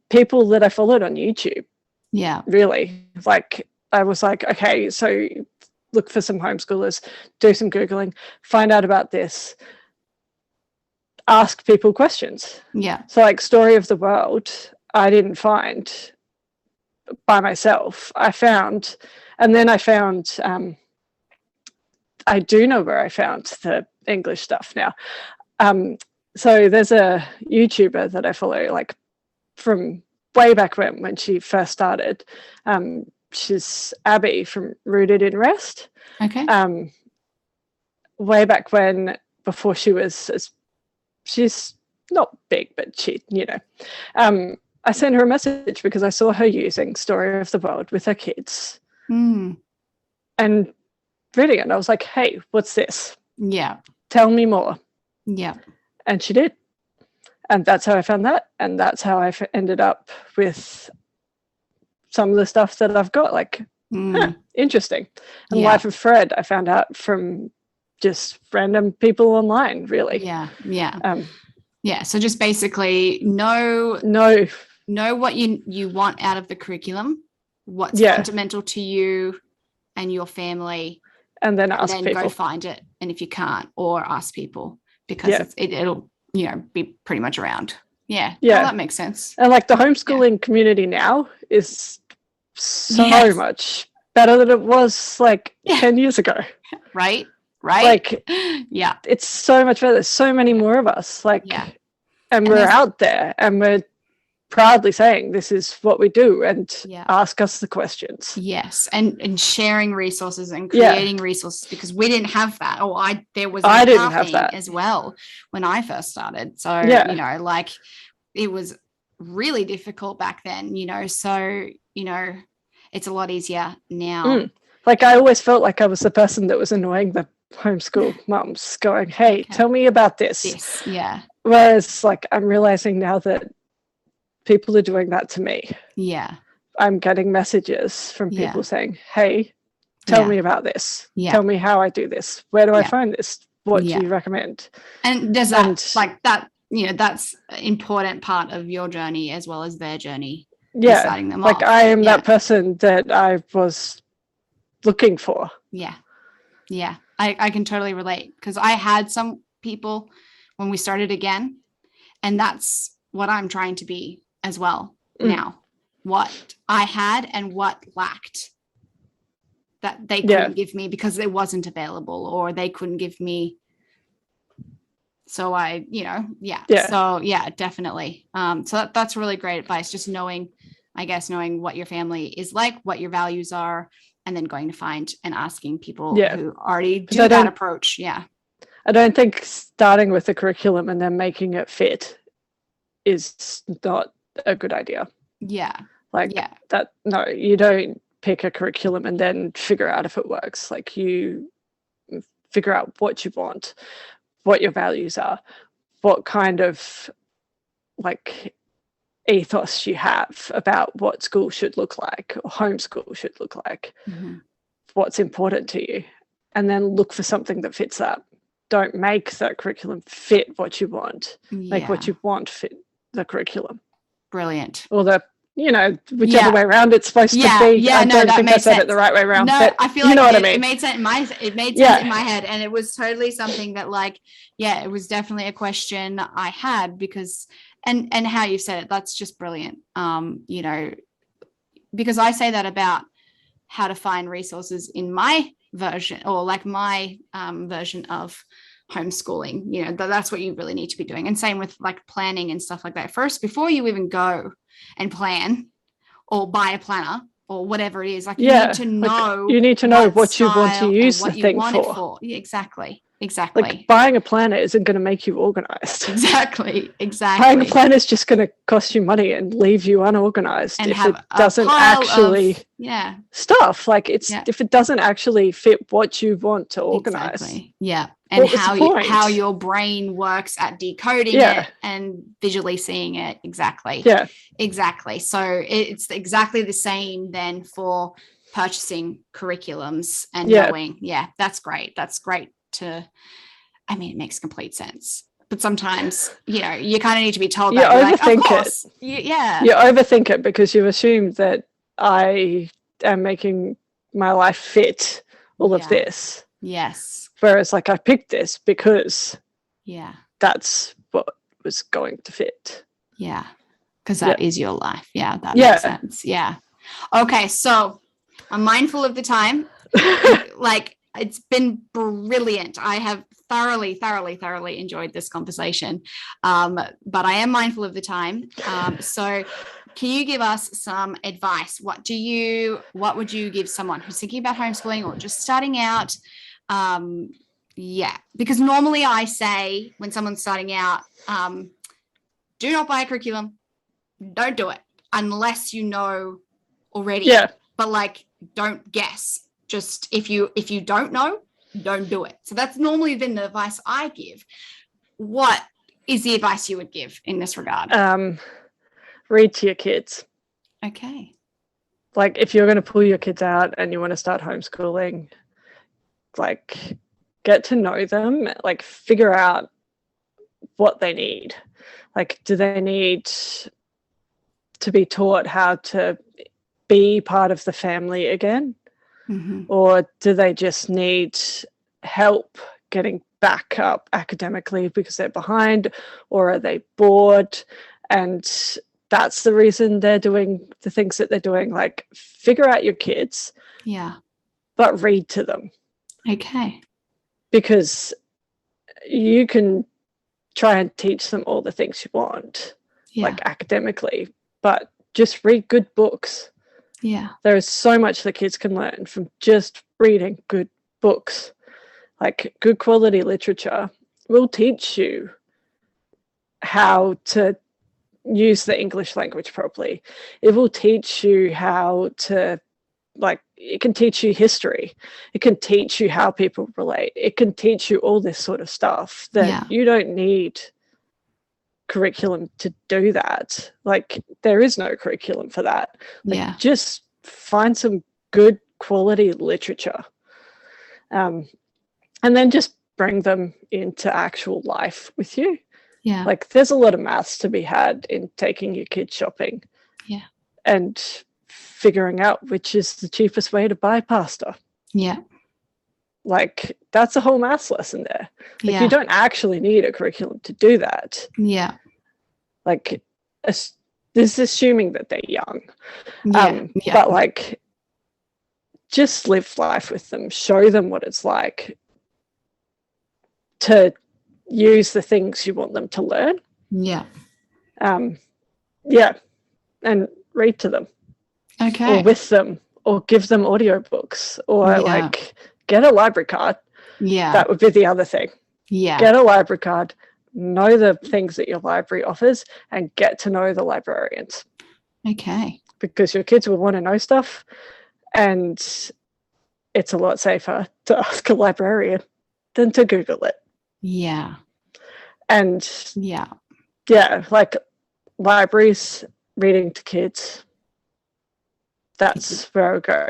people that I followed on YouTube. Yeah. Really. Like I was like, okay, so look for some homeschoolers, do some Googling, find out about this, ask people questions. Yeah. So like Story of the World, I didn't find by myself. I found I do know where I found the English stuff now. So there's a YouTuber that I follow, like from way back when she first started. She's Abby from Rooted in Rest. Okay. Way back when, before she's not big, but she, I sent her a message because I saw her using Story of the World with her kids. And reading it, and I was like, hey, what's this? Yeah. Tell me more. Yeah. And she did. And that's how I found that. And that's how I ended up with some of the stuff that I've got, like, interesting. And Life of Fred, I found out from just random people online, really. Yeah. Yeah. So just basically know what you want out of the curriculum, what's fundamental to you and your family, and then people. Go find it. And if you can't, or ask people, because it'll be pretty much around. Yeah. Well, that makes sense. And like the homeschooling community now is so much better than it was like 10 years ago. Right. Like, it's so much better. There's so many more of us. Like, and we're out there, and we're proudly saying this is what we do, and ask us the questions. Yes, and sharing resources and creating resources, because we didn't have that. I didn't have that as well when I first started. So like it was really difficult back then. So it's a lot easier now. Like I always felt like I was the person that was annoying the homeschool mums, going, hey, tell me about this. Whereas like I'm realizing now that people are doing that to me. I'm getting messages from people saying, hey, tell me about this. Tell me how I do this. Where do I find this? What do you recommend? And does that like that, that's an important part of your journey as well as their journey. Starting them like off. I am that person that I was looking for. I can totally relate, because I had some people when we started again, and that's what I'm trying to be as well now. What I had and what lacked that they couldn't give me because it wasn't available, or they couldn't give me. So I, so definitely. So that's really great advice. Just knowing what your family is like, what your values are, and then going to find and asking people who already do that approach. I don't think starting with the curriculum and then making it fit is not a good idea. That, no, you don't pick a curriculum and then figure out if it works. Like you figure out what you want, what your values are, what kind of like ethos you have about what school should look like, or homeschool should look like, what's important to you, and then look for something that fits that. Don't make that curriculum fit what you want. Make what you want fit the curriculum. Brilliant. Or the whichever way around it's supposed to be. I don't think I said it the right way around. No, I feel like what I mean. It made sense in my in my head, and it was totally something that it was definitely a question I had, because and how you said it, that's just brilliant. Because I say that about how to find resources in my version, or like my version of homeschooling. That's what you really need to be doing. And same with like planning and stuff like that. First, before you even go and plan or buy a planner or whatever it is, like you need to know what you want to use the thing for. Yeah, exactly. exactly. Like buying a planner isn't going to make you organized. Exactly. Buying a planner is just going to cost you money and leave you unorganized and if it doesn't actually stuff. Like if it doesn't actually fit what you want to organize. Exactly. Yeah. And how your brain works at decoding it and visually seeing it. Exactly. Yeah. Exactly. So it's exactly the same then for purchasing curriculums and knowing. Yeah, that's great. That's great it makes complete sense. But sometimes, you kind of need to be told that. You overthink of course. it. You overthink it because you assume that I am making my life fit all of this. Yes. Whereas I picked this because that's what was going to fit. Yeah. Because that is your life. Yeah, that makes sense. Yeah. Okay, so I'm mindful of the time. It's been brilliant. I have thoroughly enjoyed this conversation. But I am mindful of the time. So can you give us some advice? What would you give someone who's thinking about homeschooling or just starting out? Because normally I say when someone's starting out, do not buy a curriculum. Don't do it unless you know already. Yeah. But don't guess. Just if you don't know, don't do it. So that's normally been the advice I give. What is the advice you would give in this regard? Read to your kids. Okay. If you're going to pull your kids out and you want to start homeschooling, get to know them, figure out what they need. Do they need to be taught how to be part of the family again? Mm-hmm. Or do they just need help getting back up academically because they're behind, or are they bored and that's the reason they're doing the things that they're doing? Figure out your kids, but read to them. Okay. Because you can try and teach them all the things you want, academically, but just read good books. Yeah. There is so much that kids can learn from just reading good books. Good quality literature will teach you how to use the English language properly. It will teach you how to, it can teach you history. It can teach you how people relate. It can teach you all this sort of stuff that you don't need curriculum to do that. There is no curriculum for that. Just find some good quality literature, and then just bring them into actual life with you. There's a lot of maths to be had in taking your kids shopping and figuring out which is the cheapest way to buy pasta. That's a whole maths lesson there. You don't actually need a curriculum to do that. This is assuming that they're young. But just live life with them. Show them what it's like to use the things you want them to learn. And read to them. Okay. Or with them, or give them audiobooks, or get a library card. That would be the other thing. Get a library card, know the things that your library offers, and get to know the librarians. Okay. Because your kids will want to know stuff, and it's a lot safer to ask a librarian than to Google it. And libraries, reading to kids, that's where I would go.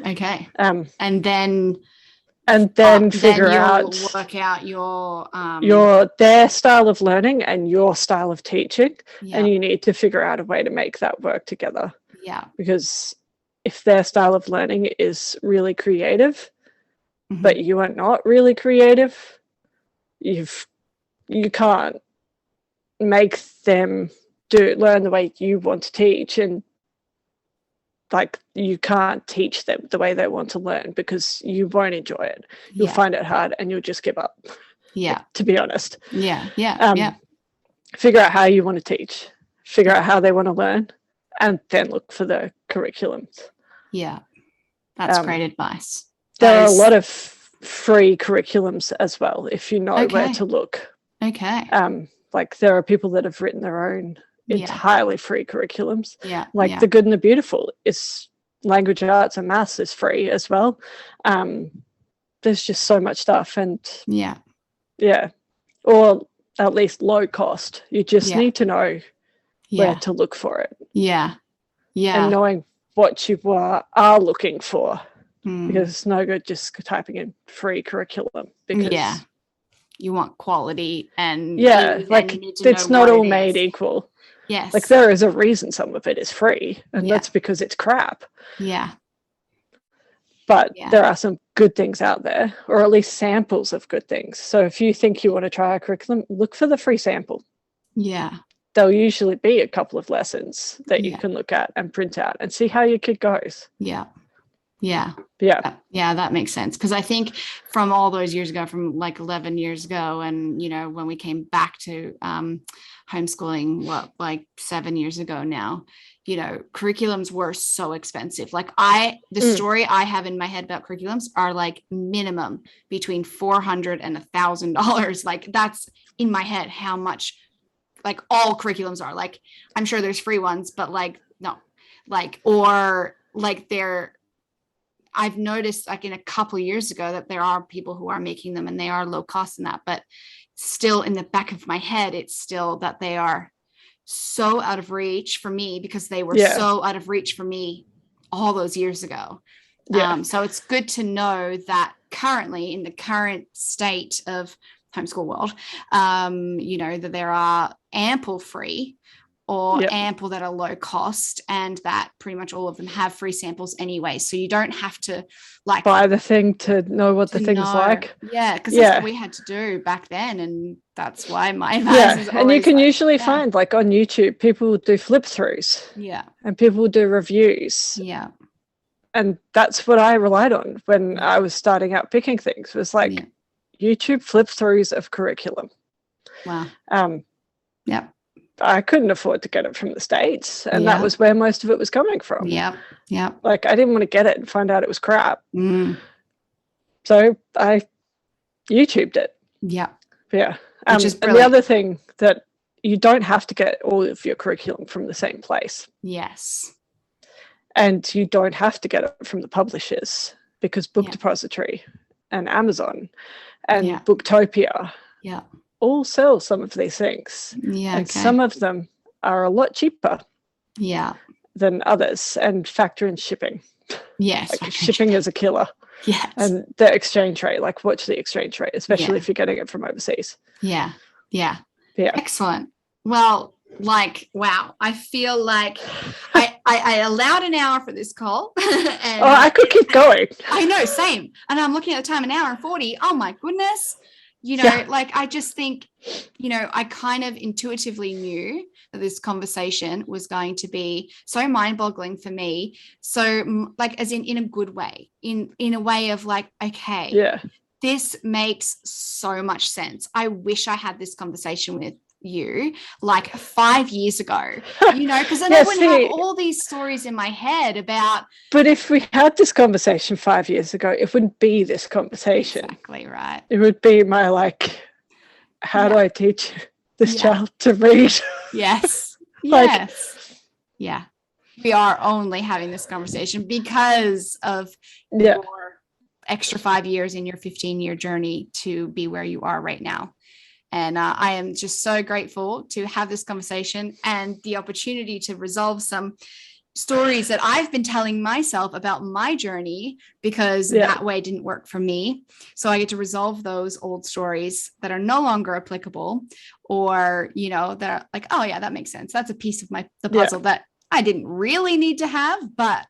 Okay. And then figure out, work out your their style of learning and your style of teaching, and you need to figure out a way to make that work together. Because if their style of learning is really creative, but you are not really creative, you can't make them learn the way you want to teach, and you can't teach them the way they want to learn because you won't enjoy it. You'll find it hard and you'll just give up. To be honest. Figure out how you want to teach. Figure out how they want to learn, and then look for the curriculums. That's great advice. There are a lot of free curriculums as well, if you know where to look. Okay. Like there are people that have written their own entirely free curriculums. Yeah. Like The Good and the Beautiful is language arts and maths is free as well. There's just so much stuff, and or at least low cost. You just need to know where to look for it. Yeah. And knowing what you are looking for, because it's no good just typing in free curriculum, because you want quality and like it's not all made equal. Yes. Like there is a reason some of it is free, and that's because it's crap. Yeah. But there are some good things out there, or at least samples of good things. So if you think you want to try a curriculum, look for the free sample. Yeah. There'll usually be a couple of lessons that you can look at and print out and see how your kid goes. Yeah. That makes sense. Because I think from all those years ago, from like 11 years ago, and, you know, when we came back to homeschooling, like 7 years ago now, you know, curriculums were so expensive. Like the story I have in my head about curriculums are like minimum between $400 and $1,000. Like that's in my head how much like all curriculums are. Like I'm sure there's free ones, but like no, like or like I've noticed like in a couple of years ago that there are people who are making them and they are low cost in that, but still in the back of my head, it's still that they are so out of reach for me, because they were so out of reach for me all those years ago. So it's good to know that currently in the current state of homeschool world, you know, that there are ample free or ample that are low cost, and that pretty much all of them have free samples anyway. So you don't have to like buy the thing to know what the thing's like. Yeah, because that's what we had to do back then, and that's why my advice is always, and you can usually find like on YouTube, people will do flip throughs. Yeah. And people will do reviews. Yeah. And that's what I relied on when I was starting out picking things. It was like YouTube flip throughs of curriculum. Wow. I couldn't afford to get it from the States, and that was where most of it was coming from. Like I didn't want to get it and find out it was crap. So I YouTubed it. And the other thing that you don't have to get all of your curriculum from the same place. Yes. And you don't have to get it from the publishers, because Book Depository and Amazon and Booktopia all sell some of these things. And some of them are a lot cheaper than others, and factor in shipping. Yes. Like shipping is a killer. Yes. And the exchange rate, like watch the exchange rate, especially if you're getting it from overseas. Yeah. Excellent. Well, like, wow, I feel like I allowed an hour for this call. And I could keep going. I know, same. And I'm looking at the time, an hour and 40. Oh my goodness. You know, like I just think, you know, I kind of intuitively knew that this conversation was going to be so mind-boggling for me. So like, as in a good way, in a way of like, okay, this makes so much sense. I wish I had this conversation with you like 5 years ago, you know, because then I wouldn't have all these stories in my head about. But if we had this conversation 5 years ago, it wouldn't be this conversation. Exactly right. It would be my like, how do I teach this child to read? Yes. Like, yes. We are only having this conversation because of your extra 5 years in your 15-year journey to be where you are right now. And I am just so grateful to have this conversation and the opportunity to resolve some stories that I've been telling myself about my journey, because that way didn't work for me. So I get to resolve those old stories that are no longer applicable, or, you know, that are like, oh yeah, that makes sense. That's a piece of the puzzle that I didn't really need to have, but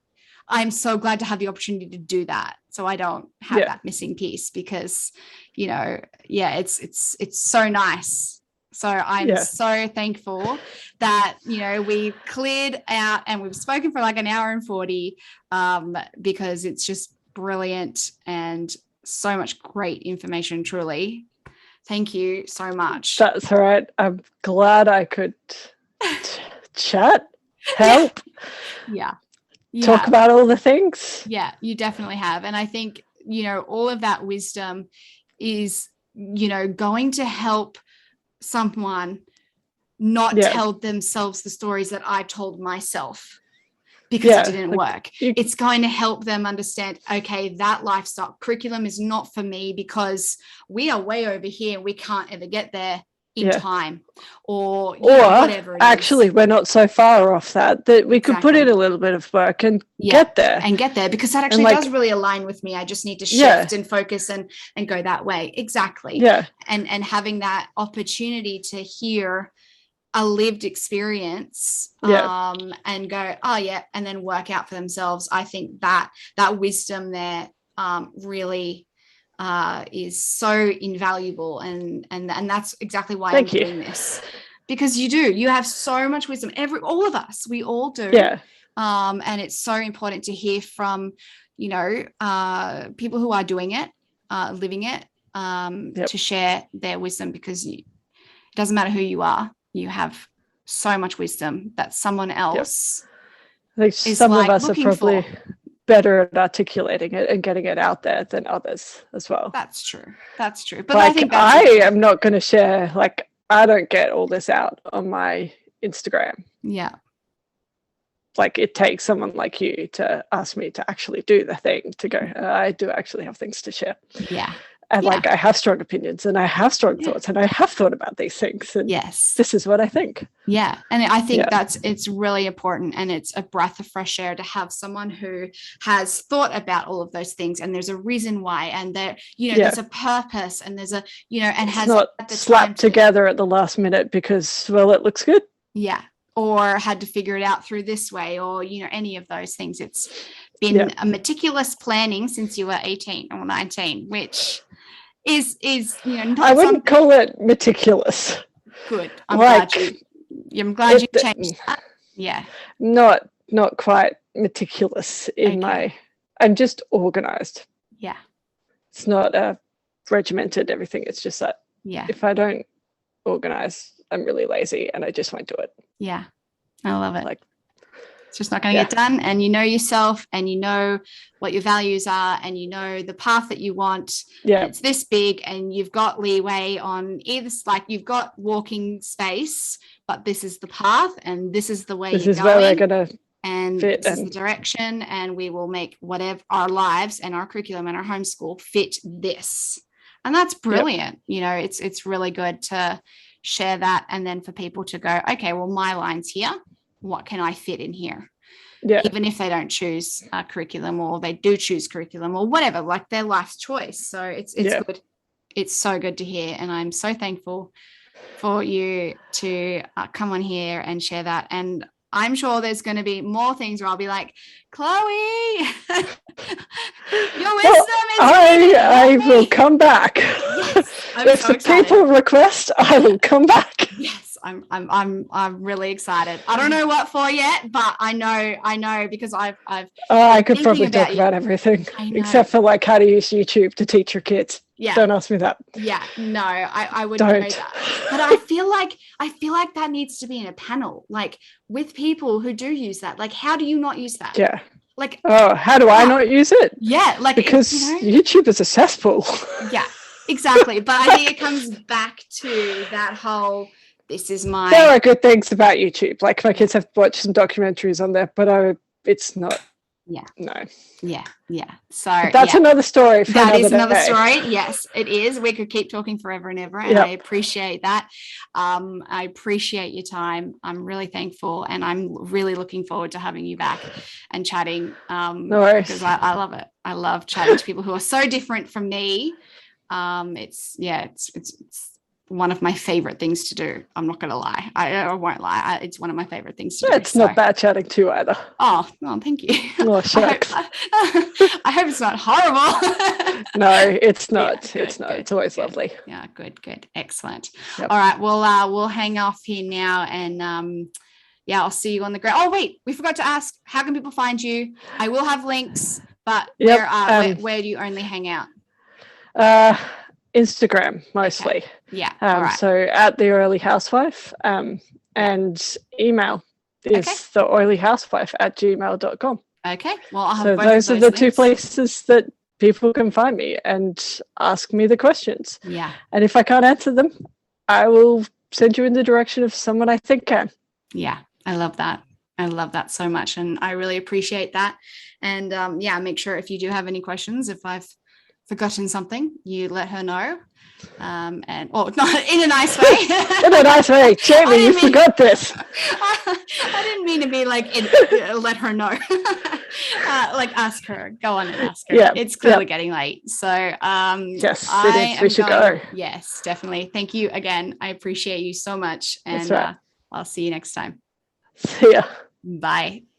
I'm so glad to have the opportunity to do that. So I don't have that missing piece, because, you know, it's so nice. So I'm so thankful that, you know, we cleared out and we've spoken for like an hour and 40, because it's just brilliant and so much great information, truly. Thank you so much. That's all right. I'm glad I could chat, help. Yeah. Talk about all the things. Yeah, you definitely have. And I think all of that wisdom is, going to help someone not tell themselves the stories that I told myself because it didn't work. It's going to help them understand, okay, that lifestyle curriculum is not for me because we are way over here. We can't ever get there in time, or whatever it actually is. We're not so far off that we could put in a little bit of work and get there because that actually does really align with me. I just need to shift and focus and go that way. Exactly. And having that opportunity to hear a lived experience and go, and then work out for themselves. I think that wisdom there really is so invaluable, and that's exactly why I'm doing this, because you have so much wisdom. All of us, we all do. And it's so important to hear from people who are doing it, living it, to share their wisdom, because it doesn't matter who you are, you have so much wisdom that someone else is some of us are probably better at articulating it and getting it out there than others as well. That's true. But like, I think I am not going to share, like, I don't get all this out on my Instagram. Like, it takes someone like you to ask me to actually do the thing, to go, I do actually have things to share. And like, I have strong opinions and I have strong thoughts and I have thought about these things. And this is what I think. And I think it's really important, and it's a breath of fresh air to have someone who has thought about all of those things, and there's a reason why, and there, there's a purpose, and there's a, and it's has not slapped together at the last minute because, well, it looks good. Or had to figure it out through this way, or, any of those things. It's been a meticulous planning since you were 18 or 19, which is not I wouldn't call it meticulous. Good. I'm glad you changed that. Not quite meticulous in I'm just organized. It's not regimented everything. It's just that if I don't organize, I'm really lazy and I just won't do it. I love it. Like, it's just not going to get done, and you know yourself, and you know what your values are, and you know the path that you want. It's this big, and you've got leeway on either, like, you've got walking space, but this is the path, and this is the way this you're is going, where we're gonna and fit, this is the direction, and we will make whatever our lives and our curriculum and our homeschool fit this. And that's brilliant. It's really good to share that, and then for people to go, okay, well, my line's here, what can I fit in here? Even if they don't choose curriculum, or they do choose curriculum, or whatever, like their life's choice. So it's good. It's so good to hear, and I'm so thankful for you to come on here and share that. And I'm sure there's going to be more things where I'll be like, Chloe, your wisdom is I will come back. If so the excited. People request, I will come back. I'm really excited. I don't know what for yet, but I know because I've I could probably talk about everything except for, like, how to use YouTube to teach your kids. Don't ask me that. No, I wouldn't know that. But I feel like that needs to be in a panel, like, with people who do use that. Like, how do you not use that? Like, how do I not use it? Like, because YouTube is a cesspool. Exactly. But I think it comes back to that whole, there are good things about YouTube. Like, my kids have watched some documentaries on there, but it's not. No. So that's another story. That is another story. Yes, it is. We could keep talking forever and ever, and I appreciate that. I appreciate your time. I'm really thankful, and I'm really looking forward to having you back and chatting. No worries. Because I love it. I love chatting to people who are so different from me. It's one of my favorite things to do. I'm not going to lie. I won't lie. It's one of my favorite things to do. It's not bad chatting too either. Oh, thank you. Oh, shucks. I hope it's not horrible. No, it's not. Good, it's not. It's always lovely. Yeah, good. Excellent. All right. We'll hang off here now, and I'll see you on the ground. Oh, wait, we forgot to ask, how can people find you? I will have links, but where do you only hang out? Instagram mostly. Right. So at the Oily Housewife, and email is theoilyhousewife@gmail.com. Okay. Well, I'll have so both those of are the links. two places that people can find me and ask me the questions. Yeah. And if I can't answer them, I will send you in the direction of someone I think can. Yeah, I love that. I love that so much. And I really appreciate that. And yeah, make sure if you do have any questions, if I've forgotten something, you let her know. And not in a nice way. In a nice way. Jamie, you forgot this. I didn't mean to be like, let her know. Like ask her, go on and ask her. Yeah, it's clearly getting late. So yes, it is. We should go. Yes, definitely. Thank you again. I appreciate you so much. And right. I'll see you next time. See ya. Bye.